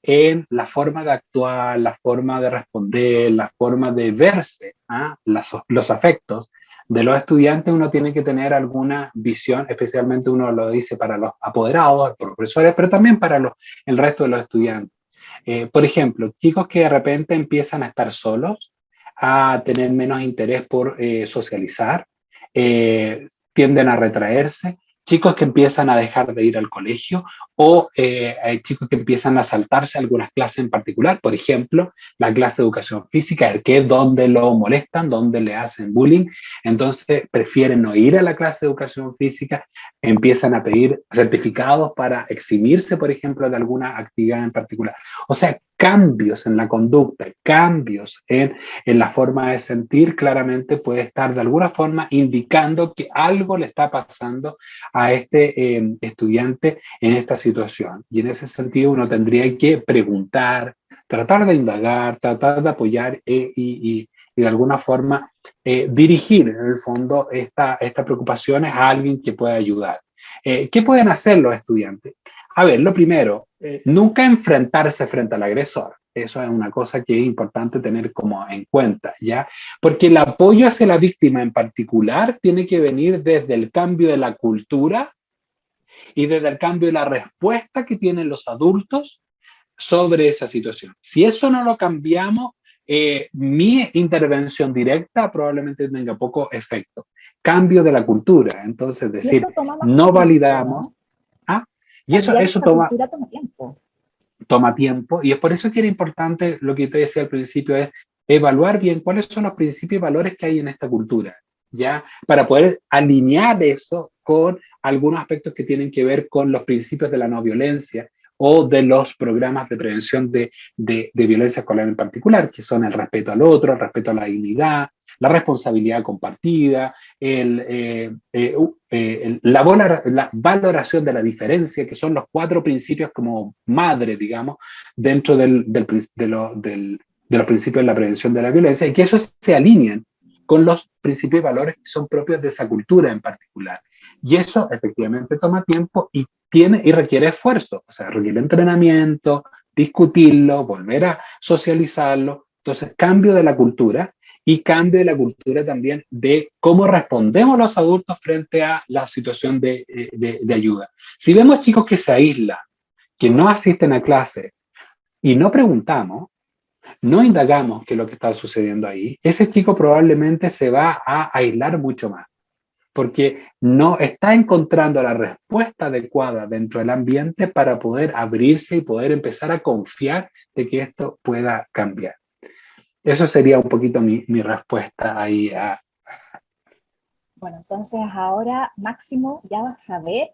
en la forma de actuar, la forma de responder, la forma de verse, los afectos de los estudiantes, uno tiene que tener alguna visión, especialmente uno lo dice para los apoderados, los profesores, pero también para el resto de los estudiantes. Por ejemplo, chicos que de repente empiezan a estar solos, a tener menos interés por socializar, tienden a retraerse, chicos que empiezan a dejar de ir al colegio o hay chicos que empiezan a saltarse algunas clases en particular, por ejemplo, la clase de educación física, que es donde lo molestan, donde le hacen bullying, entonces prefieren no ir a la clase de educación física, empiezan a pedir certificados para eximirse, por ejemplo, de alguna actividad en particular. O sea, cambios en la conducta, cambios en la forma de sentir, claramente puede estar de alguna forma indicando que algo le está pasando a este estudiante en esta situación. Y en ese sentido uno tendría que preguntar, tratar de indagar, tratar de apoyar y de alguna forma dirigir en el fondo estas preocupaciones a alguien que pueda ayudar. ¿Qué pueden hacer los estudiantes? A ver, lo primero, nunca enfrentarse frente al agresor. Eso es una cosa que es importante tener como en cuenta, ¿ya? Porque el apoyo hacia la víctima en particular tiene que venir desde el cambio de la cultura y desde el cambio de la respuesta que tienen los adultos sobre esa situación. Si eso no lo cambiamos, mi intervención directa probablemente tenga poco efecto. Cambio de la cultura, entonces decir, no validamos. ¿No? Y eso toma tiempo. Toma tiempo, y es por eso que era importante lo que te decía al principio, es evaluar bien cuáles son los principios y valores que hay en esta cultura, ¿ya? Para poder alinear eso con algunos aspectos que tienen que ver con los principios de la no violencia o de los programas de prevención de violencia escolar en particular, que son el respeto al otro, el respeto a la dignidad, la responsabilidad compartida, la valoración de la diferencia, que son los 4 principios como madre, digamos, dentro de los principios de la prevención de la violencia, y que esos se alineen con los principios y valores que son propios de esa cultura en particular. Y eso efectivamente toma tiempo y requiere esfuerzo, o sea, requiere entrenamiento, discutirlo, volver a socializarlo. Entonces, cambio de la cultura y cambio de la cultura también de cómo respondemos los adultos frente a la situación de ayuda. Si vemos chicos que se aíslan, que no asisten a clase y no preguntamos, no indagamos qué es lo que está sucediendo ahí, ese chico probablemente se va a aislar mucho más, porque no está encontrando la respuesta adecuada dentro del ambiente para poder abrirse y poder empezar a confiar de que esto pueda cambiar. Eso sería un poquito mi respuesta ahí a... Bueno, entonces ahora Máximo ya va a saber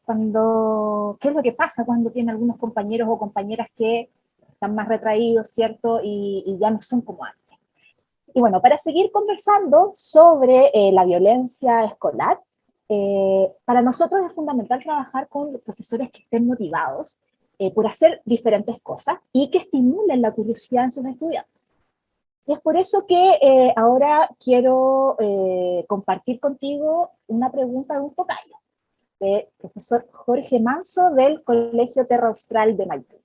qué es lo que pasa cuando tiene algunos compañeros o compañeras que están más retraídos, ¿cierto? Y ya no son como antes. Y bueno, para seguir conversando sobre la violencia escolar, para nosotros es fundamental trabajar con profesores que estén motivados por hacer diferentes cosas y que estimulen la curiosidad en sus estudiantes. Y es por eso que ahora quiero compartir contigo una pregunta de un tocayo, del profesor Jorge Manso del Colegio Terra Austral de Maipú.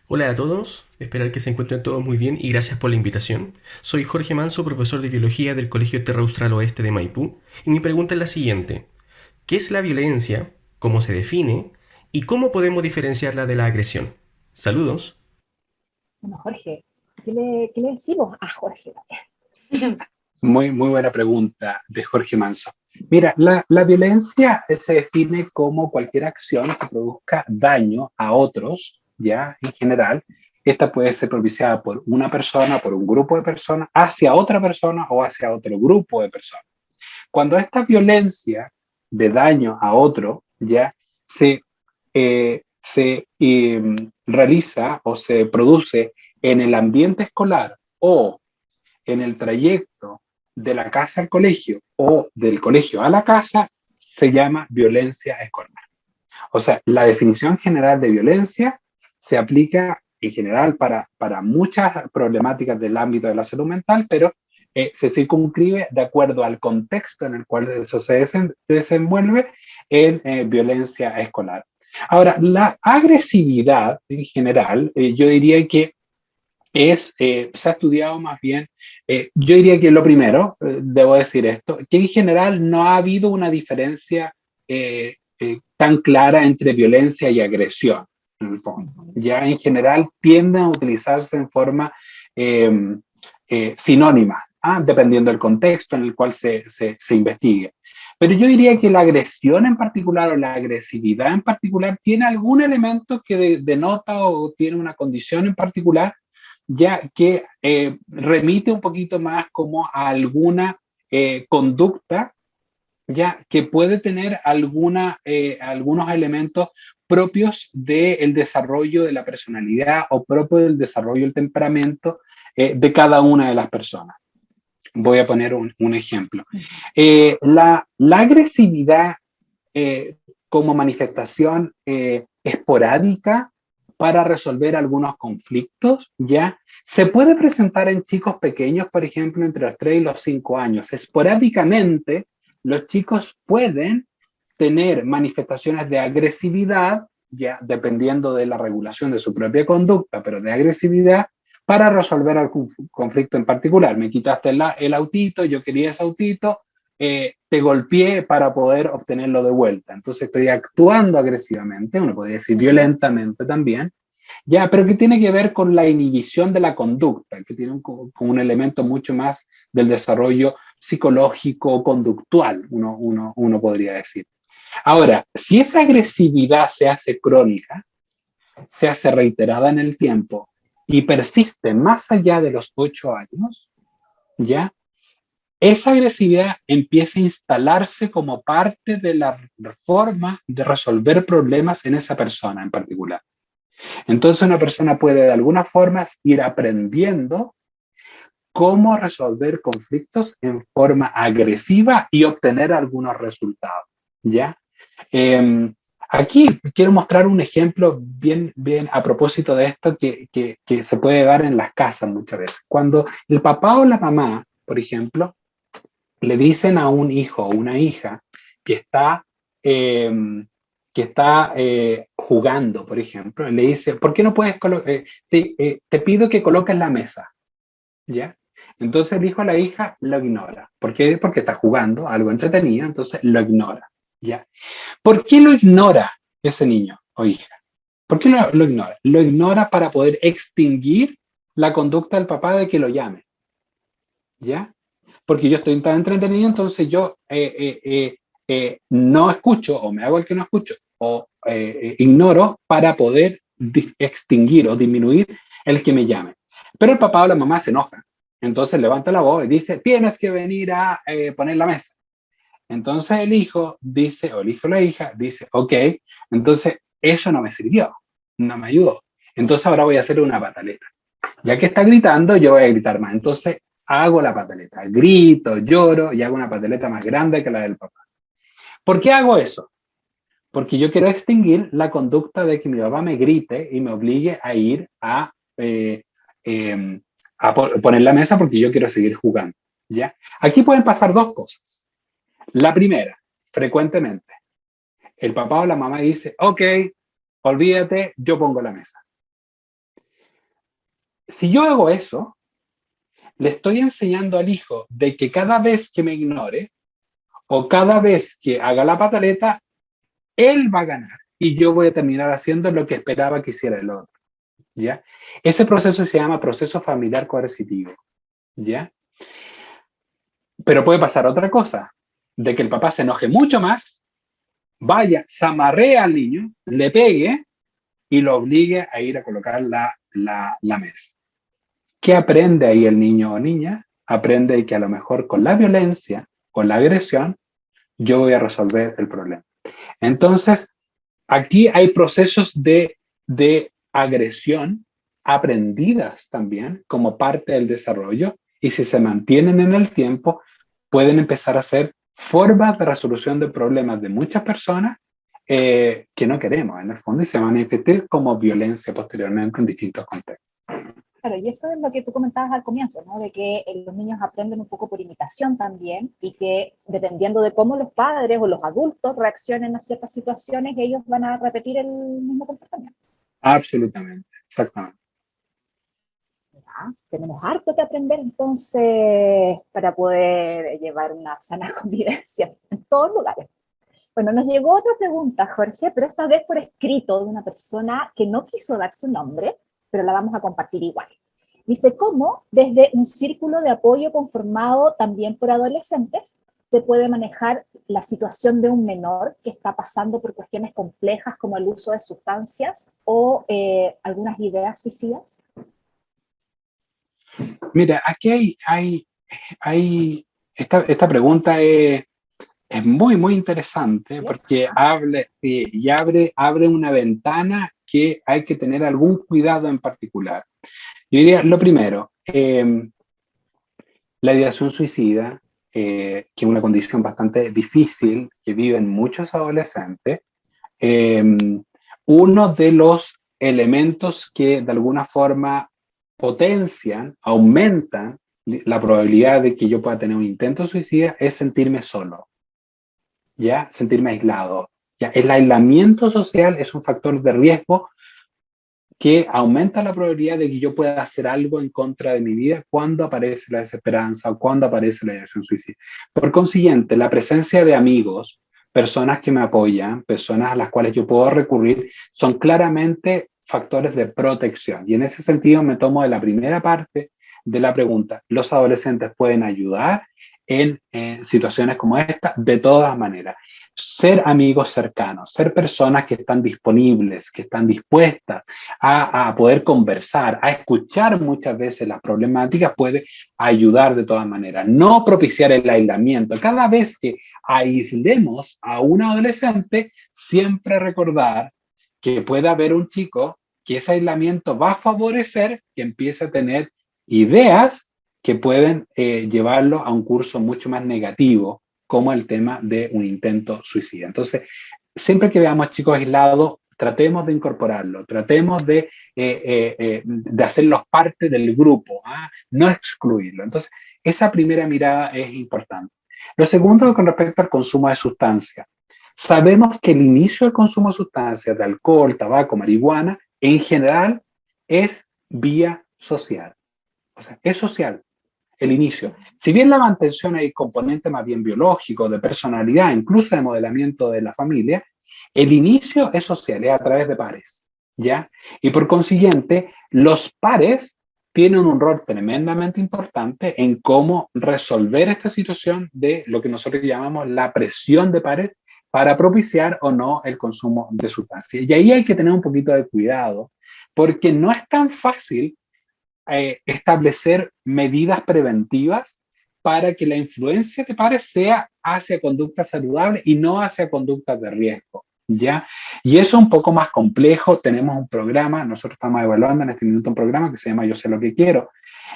Hola a todos, espero que se encuentren todos muy bien y gracias por la invitación. Soy Jorge Manso, profesor de Biología del Colegio Terra Austral Oeste de Maipú, y mi pregunta es la siguiente. ¿Qué es la violencia? ¿Cómo se define? ¿Y cómo podemos diferenciarla de la agresión? Saludos. Bueno, Jorge, ¿qué le decimos a Jorge? Muy buena pregunta de Jorge Manso. Mira, la violencia se define como cualquier acción que produzca daño a otros, ya en general. Esta puede ser propiciada por una persona, por un grupo de personas, hacia otra persona o hacia otro grupo de personas. Cuando esta violencia de daño a otro ya se realiza o se produce en el ambiente escolar o en el trayecto de la casa al colegio o del colegio a la casa, se llama violencia escolar. O sea, la definición general de violencia se aplica en general para muchas problemáticas del ámbito de la salud mental, pero se circunscribe de acuerdo al contexto en el cual eso se desenvuelve en violencia escolar. Ahora, la agresividad en general, yo diría que se ha estudiado más bien, yo diría que lo primero, debo decir esto, que en general no ha habido una diferencia tan clara entre violencia y agresión, en el fondo. Ya en general tienden a utilizarse en forma sinónima, dependiendo del contexto en el cual se investigue. Pero yo diría que la agresión en particular o la agresividad en particular tiene algún elemento que denota o tiene una condición en particular ya que remite un poquito más como a alguna conducta ya que puede tener algunos elementos propios del desarrollo de la personalidad o propio del desarrollo del temperamento de cada una de las personas. Voy a poner un ejemplo. La agresividad como manifestación esporádica para resolver algunos conflictos, ¿ya? Se puede presentar en chicos pequeños, por ejemplo, entre los 3 y los 5 años. Esporádicamente, los chicos pueden tener manifestaciones de agresividad, ya dependiendo de la regulación de su propia conducta, pero de agresividad, para resolver algún conflicto en particular. Me quitaste el autito, yo quería ese autito, te golpeé para poder obtenerlo de vuelta. Entonces estoy actuando agresivamente, uno podría decir violentamente también, ya, pero que tiene que ver con la inhibición de la conducta, que tiene un elemento mucho más del desarrollo psicológico, conductual, uno podría decir. Ahora, si esa agresividad se hace crónica, se hace reiterada en el tiempo y persiste más allá de los 8 años, ¿ya? Esa agresividad empieza a instalarse como parte de la forma de resolver problemas en esa persona en particular. Entonces una persona puede de alguna forma ir aprendiendo cómo resolver conflictos en forma agresiva y obtener algunos resultados, ¿ya? Aquí quiero mostrar un ejemplo bien a propósito de esto que se puede dar en las casas muchas veces. Cuando el papá o la mamá, por ejemplo, le dicen a un hijo o una hija que está, jugando, por ejemplo, le dice, ¿por qué no puedes te pido que coloques la mesa? ¿Ya? Entonces el hijo o la hija lo ignora. ¿Por qué? Porque está jugando algo entretenido, entonces lo ignora. ¿Ya? ¿Por qué lo ignora ese niño o hija? ¿Por qué lo ignora? Lo ignora para poder extinguir la conducta del papá de que lo llame. ¿Ya? Porque yo estoy tan entretenido, entonces yo no escucho o me hago el que no escucho o ignoro para poder extinguir o disminuir el que me llame. Pero el papá o la mamá se enoja. Entonces levanta la voz y dice, tienes que venir a poner la mesa. Entonces el hijo dice, o el hijo o la hija dice, ok, entonces eso no me sirvió, no me ayudó. Entonces ahora voy a hacer una pataleta. Ya que está gritando, yo voy a gritar más. Entonces hago la pataleta, grito, lloro y hago una pataleta más grande que la del papá. ¿Por qué hago eso? Porque yo quiero extinguir la conducta de que mi papá me grite y me obligue a ir a poner la mesa porque yo quiero seguir jugando. ¿Ya? Aquí pueden pasar dos cosas. La primera, frecuentemente, el papá o la mamá dice, ok, olvídate, yo pongo la mesa. Si yo hago eso, le estoy enseñando al hijo de que cada vez que me ignore o cada vez que haga la pataleta, él va a ganar y yo voy a terminar haciendo lo que esperaba que hiciera el otro. ¿Ya? Ese proceso se llama proceso familiar coercitivo. ¿Ya? Pero puede pasar otra cosa, de que el papá se enoje mucho más, vaya, se amarre al niño, le pegue y lo obligue a ir a colocar la mesa. ¿Qué aprende ahí el niño o niña? Aprende que a lo mejor con la violencia, con la agresión, yo voy a resolver el problema. Entonces, aquí hay procesos de agresión aprendidas también como parte del desarrollo y si se mantienen en el tiempo, pueden empezar a ser formas de resolución de problemas de muchas personas que no queremos en el fondo y se van a manifestar como violencia posteriormente en distintos contextos. Claro, y eso es lo que tú comentabas al comienzo, ¿no? De que los niños aprenden un poco por imitación también y que dependiendo de cómo los padres o los adultos reaccionen a ciertas situaciones, ellos van a repetir el mismo comportamiento. Absolutamente, exactamente. ¿Ya? Tenemos harto que aprender entonces para poder llevar una sana convivencia en todos lugares. Bueno, nos llegó otra pregunta, Jorge, pero esta vez por escrito de una persona que no quiso dar su nombre, pero la vamos a compartir igual. Dice, ¿cómo desde un círculo de apoyo conformado también por adolescentes se puede manejar la situación de un menor que está pasando por cuestiones complejas como el uso de sustancias o algunas ideas suicidas? Mira, aquí esta pregunta es muy, muy interesante porque sí, y abre una ventana que hay que tener algún cuidado en particular. Yo diría, lo primero, la ideación suicida, que es una condición bastante difícil que viven muchos adolescentes, uno de los elementos que de alguna forma potencian, aumentan la probabilidad de que yo pueda tener un intento suicida es sentirme solo, ¿ya? Sentirme aislado. ¿Ya? El aislamiento social es un factor de riesgo que aumenta la probabilidad de que yo pueda hacer algo en contra de mi vida cuando aparece la desesperanza o cuando aparece la ideación suicida. Por consiguiente, la presencia de amigos, personas que me apoyan, personas a las cuales yo puedo recurrir, son claramente factores de protección. Y en ese sentido me tomo de la primera parte de la pregunta. ¿Los adolescentes pueden ayudar en situaciones como esta? De todas maneras. Ser amigos cercanos, ser personas que están disponibles, que están dispuestas a poder conversar, a escuchar muchas veces las problemáticas, puede ayudar de todas maneras. No propiciar el aislamiento. Cada vez que aislemos a un adolescente, siempre recordar que puede haber un chico que ese aislamiento va a favorecer que empiece a tener ideas que pueden llevarlo a un curso mucho más negativo, como el tema de un intento suicida. Entonces, siempre que veamos chicos aislados, tratemos de incorporarlo, tratemos de hacerlos parte del grupo, no excluirlo. Entonces, esa primera mirada es importante. Lo segundo, con respecto al consumo de sustancias. Sabemos que el inicio del consumo de sustancias, de alcohol, tabaco, marihuana, en general es vía social. O sea, es social el inicio. Si bien la mantención hay componente más bien biológico, de personalidad, incluso de modelamiento de la familia, el inicio es social, es a través de pares, ¿ya? Y por consiguiente, los pares tienen un rol tremendamente importante en cómo resolver esta situación de lo que nosotros llamamos la presión de pares para propiciar o no el consumo de sustancias. Y ahí hay que tener un poquito de cuidado, porque no es tan fácil establecer medidas preventivas para que la influencia de pares sea hacia conductas saludables y no hacia conductas de riesgo, ¿ya? Y eso es un poco más complejo. Tenemos un programa, nosotros estamos evaluando en este minuto un programa que se llama Yo sé lo que quiero,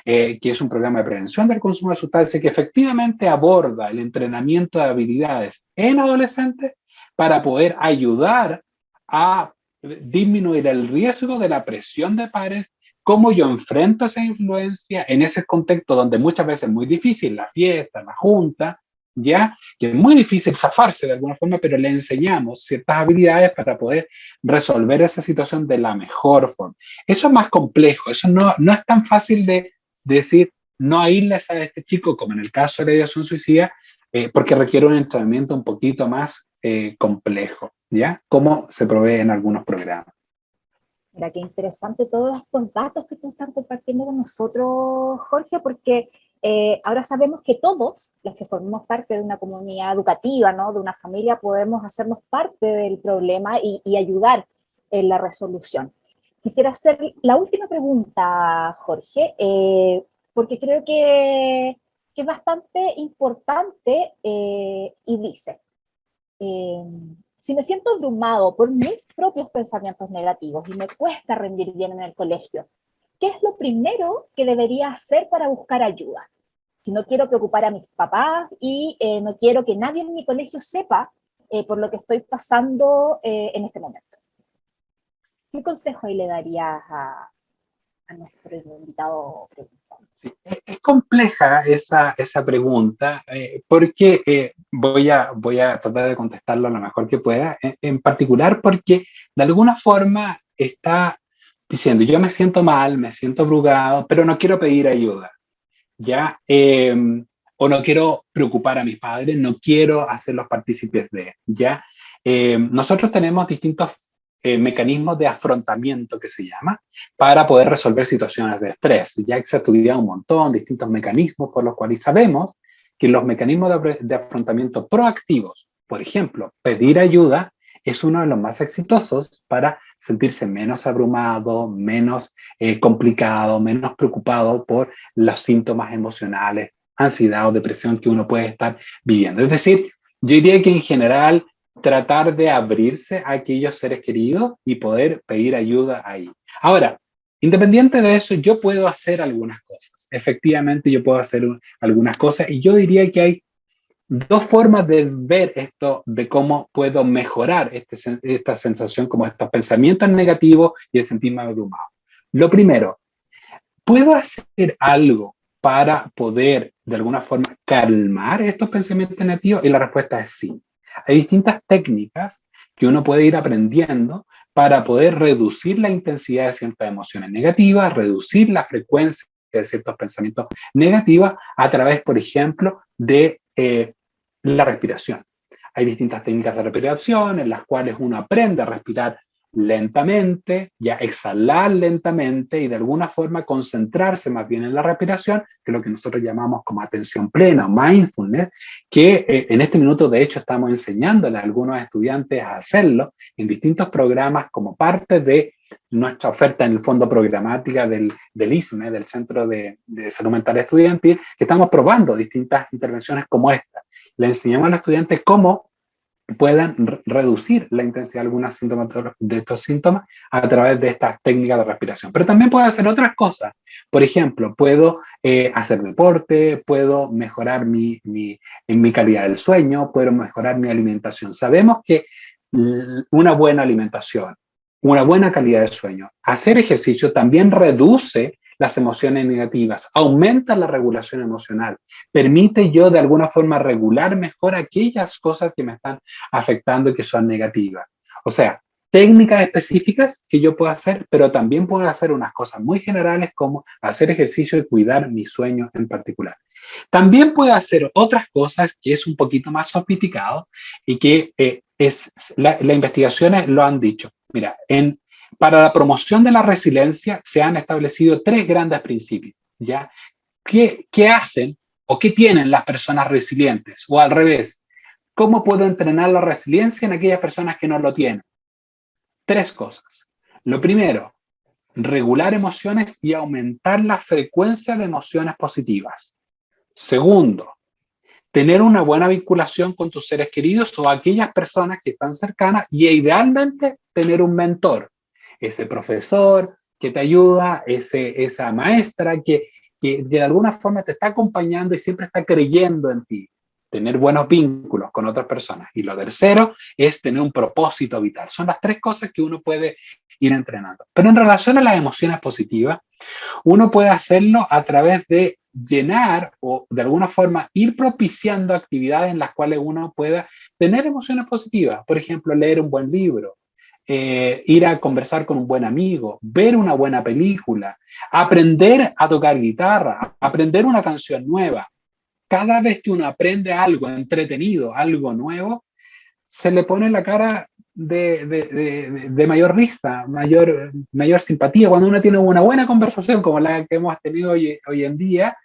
que es un programa de prevención del consumo de sustancias que efectivamente aborda el entrenamiento de habilidades en adolescentes para poder ayudar a disminuir el riesgo de la presión de pares, cómo yo enfrento esa influencia en ese contexto donde muchas veces es muy difícil, la fiesta, la junta, ¿ya? Que es muy difícil zafarse de alguna forma, pero le enseñamos ciertas habilidades para poder resolver esa situación de la mejor forma. Eso es más complejo, eso no es tan fácil de decir, no aísles a este chico, como en el caso de la ideación suicida, porque requiere un entrenamiento un poquito más complejo, ¿ya? Como se provee en algunos programas. Mira, qué interesante todos estos datos que tú estás compartiendo con nosotros, Jorge, porque ahora sabemos que todos los que formamos parte de una comunidad educativa, ¿no? De una familia, podemos hacernos parte del problema y ayudar en la resolución. Quisiera hacer la última pregunta, Jorge, porque creo que es bastante importante y dice, si me siento abrumado por mis propios pensamientos negativos y me cuesta rendir bien en el colegio, ¿qué es lo primero que debería hacer para buscar ayuda? Si no quiero preocupar a mis papás y no quiero que nadie en mi colegio sepa por lo que estoy pasando en este momento. ¿Qué consejo ahí le darías a nuestro invitado? Sí, es compleja esa pregunta, porque voy a tratar de contestarlo lo mejor que pueda, en particular porque de alguna forma está diciendo, yo me siento mal, me siento abrugado, pero no quiero pedir ayuda, ¿ya? O no quiero preocupar a mis padres, no quiero hacerlos partícipes de, ¿ya? Nosotros tenemos distintos mecanismos de afrontamiento, que se llama, para poder resolver situaciones de estrés. Ya que se ha estudiado un montón, distintos mecanismos por los cuales sabemos que los mecanismos de afrontamiento proactivos, por ejemplo, pedir ayuda, es uno de los más exitosos para sentirse menos abrumado, menos complicado, menos preocupado por los síntomas emocionales, ansiedad o depresión que uno puede estar viviendo. Es decir, yo diría que en general tratar de abrirse a aquellos seres queridos y poder pedir ayuda ahí. Ahora, independiente de eso, yo puedo hacer algunas cosas. Efectivamente, yo puedo hacer algunas cosas y yo diría que hay dos formas de ver esto, de cómo puedo mejorar esta sensación, como estos pensamientos negativos y el sentirme abrumado. Lo primero, ¿puedo hacer algo para poder de alguna forma calmar estos pensamientos negativos? Y la respuesta es sí. Hay distintas técnicas que uno puede ir aprendiendo para poder reducir la intensidad de ciertas emociones negativas, reducir la frecuencia de ciertos pensamientos negativos a través, por ejemplo, de la respiración. Hay distintas técnicas de respiración en las cuales uno aprende a respirar lentamente, ya exhalar lentamente y de alguna forma concentrarse más bien en la respiración, que es lo que nosotros llamamos como atención plena o mindfulness, que en este minuto de hecho estamos enseñándole a algunos estudiantes a hacerlo en distintos programas como parte de nuestra oferta en el fondo programática del ISME, del Centro de Salud Mental Estudiantil, que estamos probando distintas intervenciones como esta. Le enseñamos a los estudiantes cómo puedan reducir la intensidad de algunos síntomas de estos síntomas a través de estas técnicas de respiración. Pero también puedo hacer otras cosas. Por ejemplo, puedo hacer deporte, puedo mejorar mi calidad del sueño, puedo mejorar mi alimentación. Sabemos que una buena alimentación, una buena calidad de sueño, hacer ejercicio también reduce las emociones negativas, aumenta la regulación emocional, permite yo de alguna forma regular mejor aquellas cosas que me están afectando y que son negativas. O sea, técnicas específicas que yo puedo hacer, pero también puedo hacer unas cosas muy generales como hacer ejercicio y cuidar mi sueño en particular. También puedo hacer otras cosas que es un poquito más sofisticado y que las investigaciones lo han dicho. Mira, para la promoción de la resiliencia se han establecido tres grandes principios, ¿ya? ¿Qué hacen o qué tienen las personas resilientes? O al revés, ¿cómo puedo entrenar la resiliencia en aquellas personas que no lo tienen? Tres cosas. Lo primero, regular emociones y aumentar la frecuencia de emociones positivas. Segundo, tener una buena vinculación con tus seres queridos o aquellas personas que están cercanas y idealmente tener un mentor, ese profesor que te ayuda, esa maestra que de alguna forma te está acompañando y siempre está creyendo en ti. Tener buenos vínculos con otras personas. Y lo tercero es tener un propósito vital. Son las tres cosas que uno puede ir entrenando. Pero en relación a las emociones positivas, uno puede hacerlo a través de llenar o de alguna forma ir propiciando actividades en las cuales uno pueda tener emociones positivas. Por ejemplo, leer un buen libro, ir a conversar con un buen amigo, ver una buena película, aprender a tocar guitarra, aprender una canción nueva. Cada vez que uno aprende algo entretenido, algo nuevo, se le pone la cara de mayor risa, mayor simpatía. Cuando uno tiene una buena conversación como la que hemos tenido hoy en día,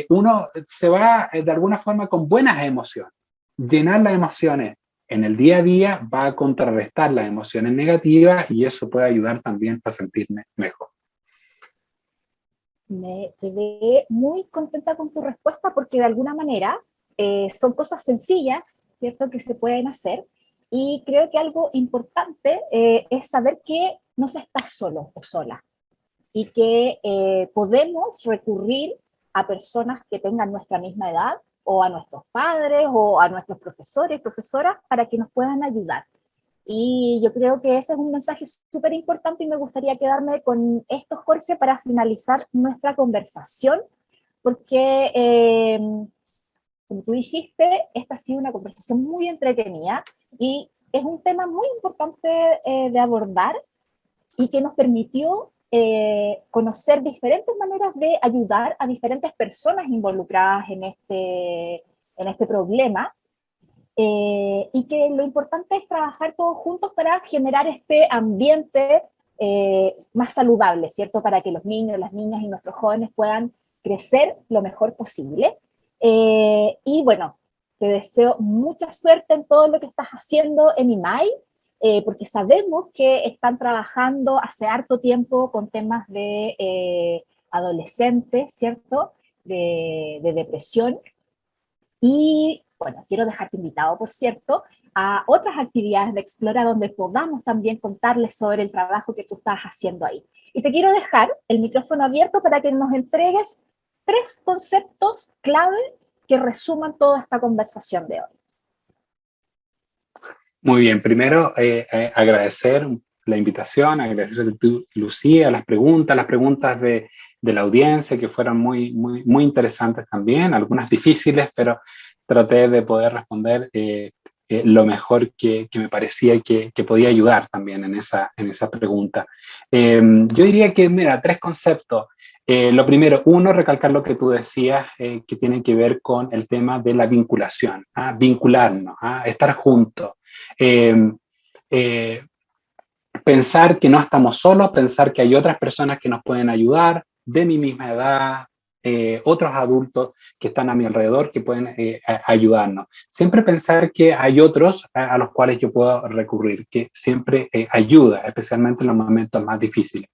uno se va de alguna forma con buenas emociones. Llenar las emociones en el día a día va a contrarrestar las emociones negativas y eso puede ayudar también a sentirme mejor. Me quedé muy contenta con tu respuesta porque de alguna manera son cosas sencillas, ¿cierto?, que se pueden hacer. Y creo que algo importante es saber que no se está solo o sola y que podemos recurrir a personas que tengan nuestra misma edad o a nuestros padres o a nuestros profesores, profesoras, para que nos puedan ayudar. Y yo creo que ese es un mensaje súper importante y me gustaría quedarme con esto, Jorge, para finalizar nuestra conversación, porque, como tú dijiste, esta ha sido una conversación muy entretenida y es un tema muy importante de abordar y que nos permitió conocer diferentes maneras de ayudar a diferentes personas involucradas en este problema. Y que lo importante es trabajar todos juntos para generar este ambiente más saludable, ¿cierto? Para que los niños, las niñas y nuestros jóvenes puedan crecer lo mejor posible. Y bueno, te deseo mucha suerte en todo lo que estás haciendo en IMAI, porque sabemos que están trabajando hace harto tiempo con temas de adolescentes, ¿cierto? De depresión. Y bueno, quiero dejarte invitado, por cierto, a otras actividades de Explora donde podamos también contarles sobre el trabajo que tú estás haciendo ahí. Y te quiero dejar el micrófono abierto para que nos entregues 3 conceptos clave que resuman toda esta conversación de hoy. Muy bien, primero agradecer la invitación, agradecer a Lucía, las preguntas de la audiencia que fueron muy interesantes también, algunas difíciles, pero traté de poder responder lo mejor que me parecía que podía ayudar también en esa pregunta. Yo diría que, mira, 3 conceptos. Lo primero, uno, recalcar lo que tú decías, que tiene que ver con el tema de la vinculación, vincularnos, estar juntos. Pensar que no estamos solos, pensar que hay otras personas que nos pueden ayudar, de mi misma edad, otros adultos que están a mi alrededor que pueden ayudarnos. Siempre pensar que hay otros a los cuales yo puedo recurrir, que siempre ayuda, especialmente en los momentos más difíciles.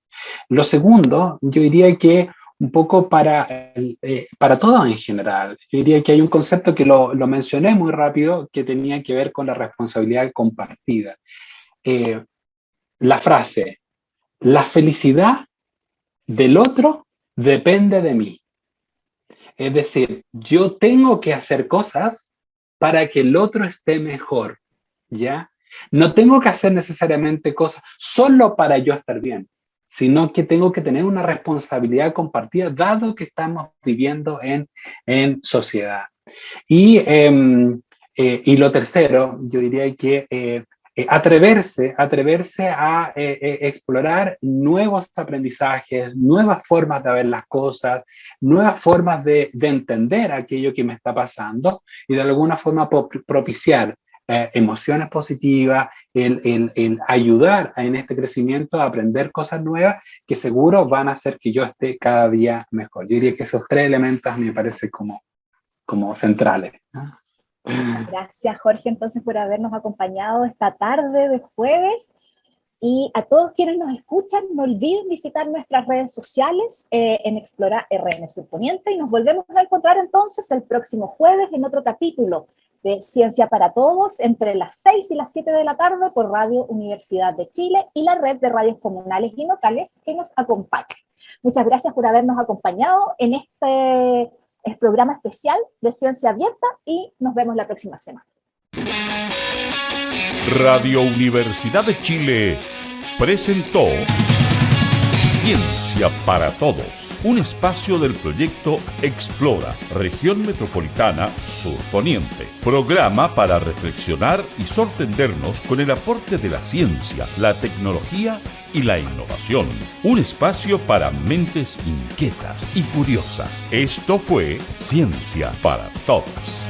Lo segundo, yo diría que un poco para todo en general, yo diría que hay un concepto que lo mencioné muy rápido que tenía que ver con la responsabilidad compartida. La frase, la felicidad del otro depende de mí. Es decir, yo tengo que hacer cosas para que el otro esté mejor, ¿ya? No tengo que hacer necesariamente cosas solo para yo estar bien, sino que tengo que tener una responsabilidad compartida, dado que estamos viviendo en sociedad. Y lo tercero, yo diría que atreverse a explorar nuevos aprendizajes, nuevas formas de ver las cosas, nuevas formas de entender aquello que me está pasando y de alguna forma propiciar emociones positivas, el ayudar en este crecimiento a aprender cosas nuevas que seguro van a hacer que yo esté cada día mejor. Yo diría que esos 3 elementos me parecen como centrales, ¿no? Gracias, Jorge, entonces, por habernos acompañado esta tarde de jueves. Y a todos quienes nos escuchan, no olviden visitar nuestras redes sociales en Explora RN Surponiente, y nos volvemos a encontrar entonces el próximo jueves en otro capítulo de Ciencia para Todos, entre las 6 y las 7 de la tarde por Radio Universidad de Chile y la red de radios comunales y locales que nos acompaña. Muchas gracias por habernos acompañado en este programa especial de Ciencia Abierta, y nos vemos la próxima semana. Radio Universidad de Chile presentó Ciencia para Todos, un espacio del proyecto Explora, Región Metropolitana Sur Poniente. Programa para reflexionar y sorprendernos con el aporte de la ciencia, la tecnología y la innovación. Un espacio para mentes inquietas y curiosas. Esto fue Ciencia para Todos.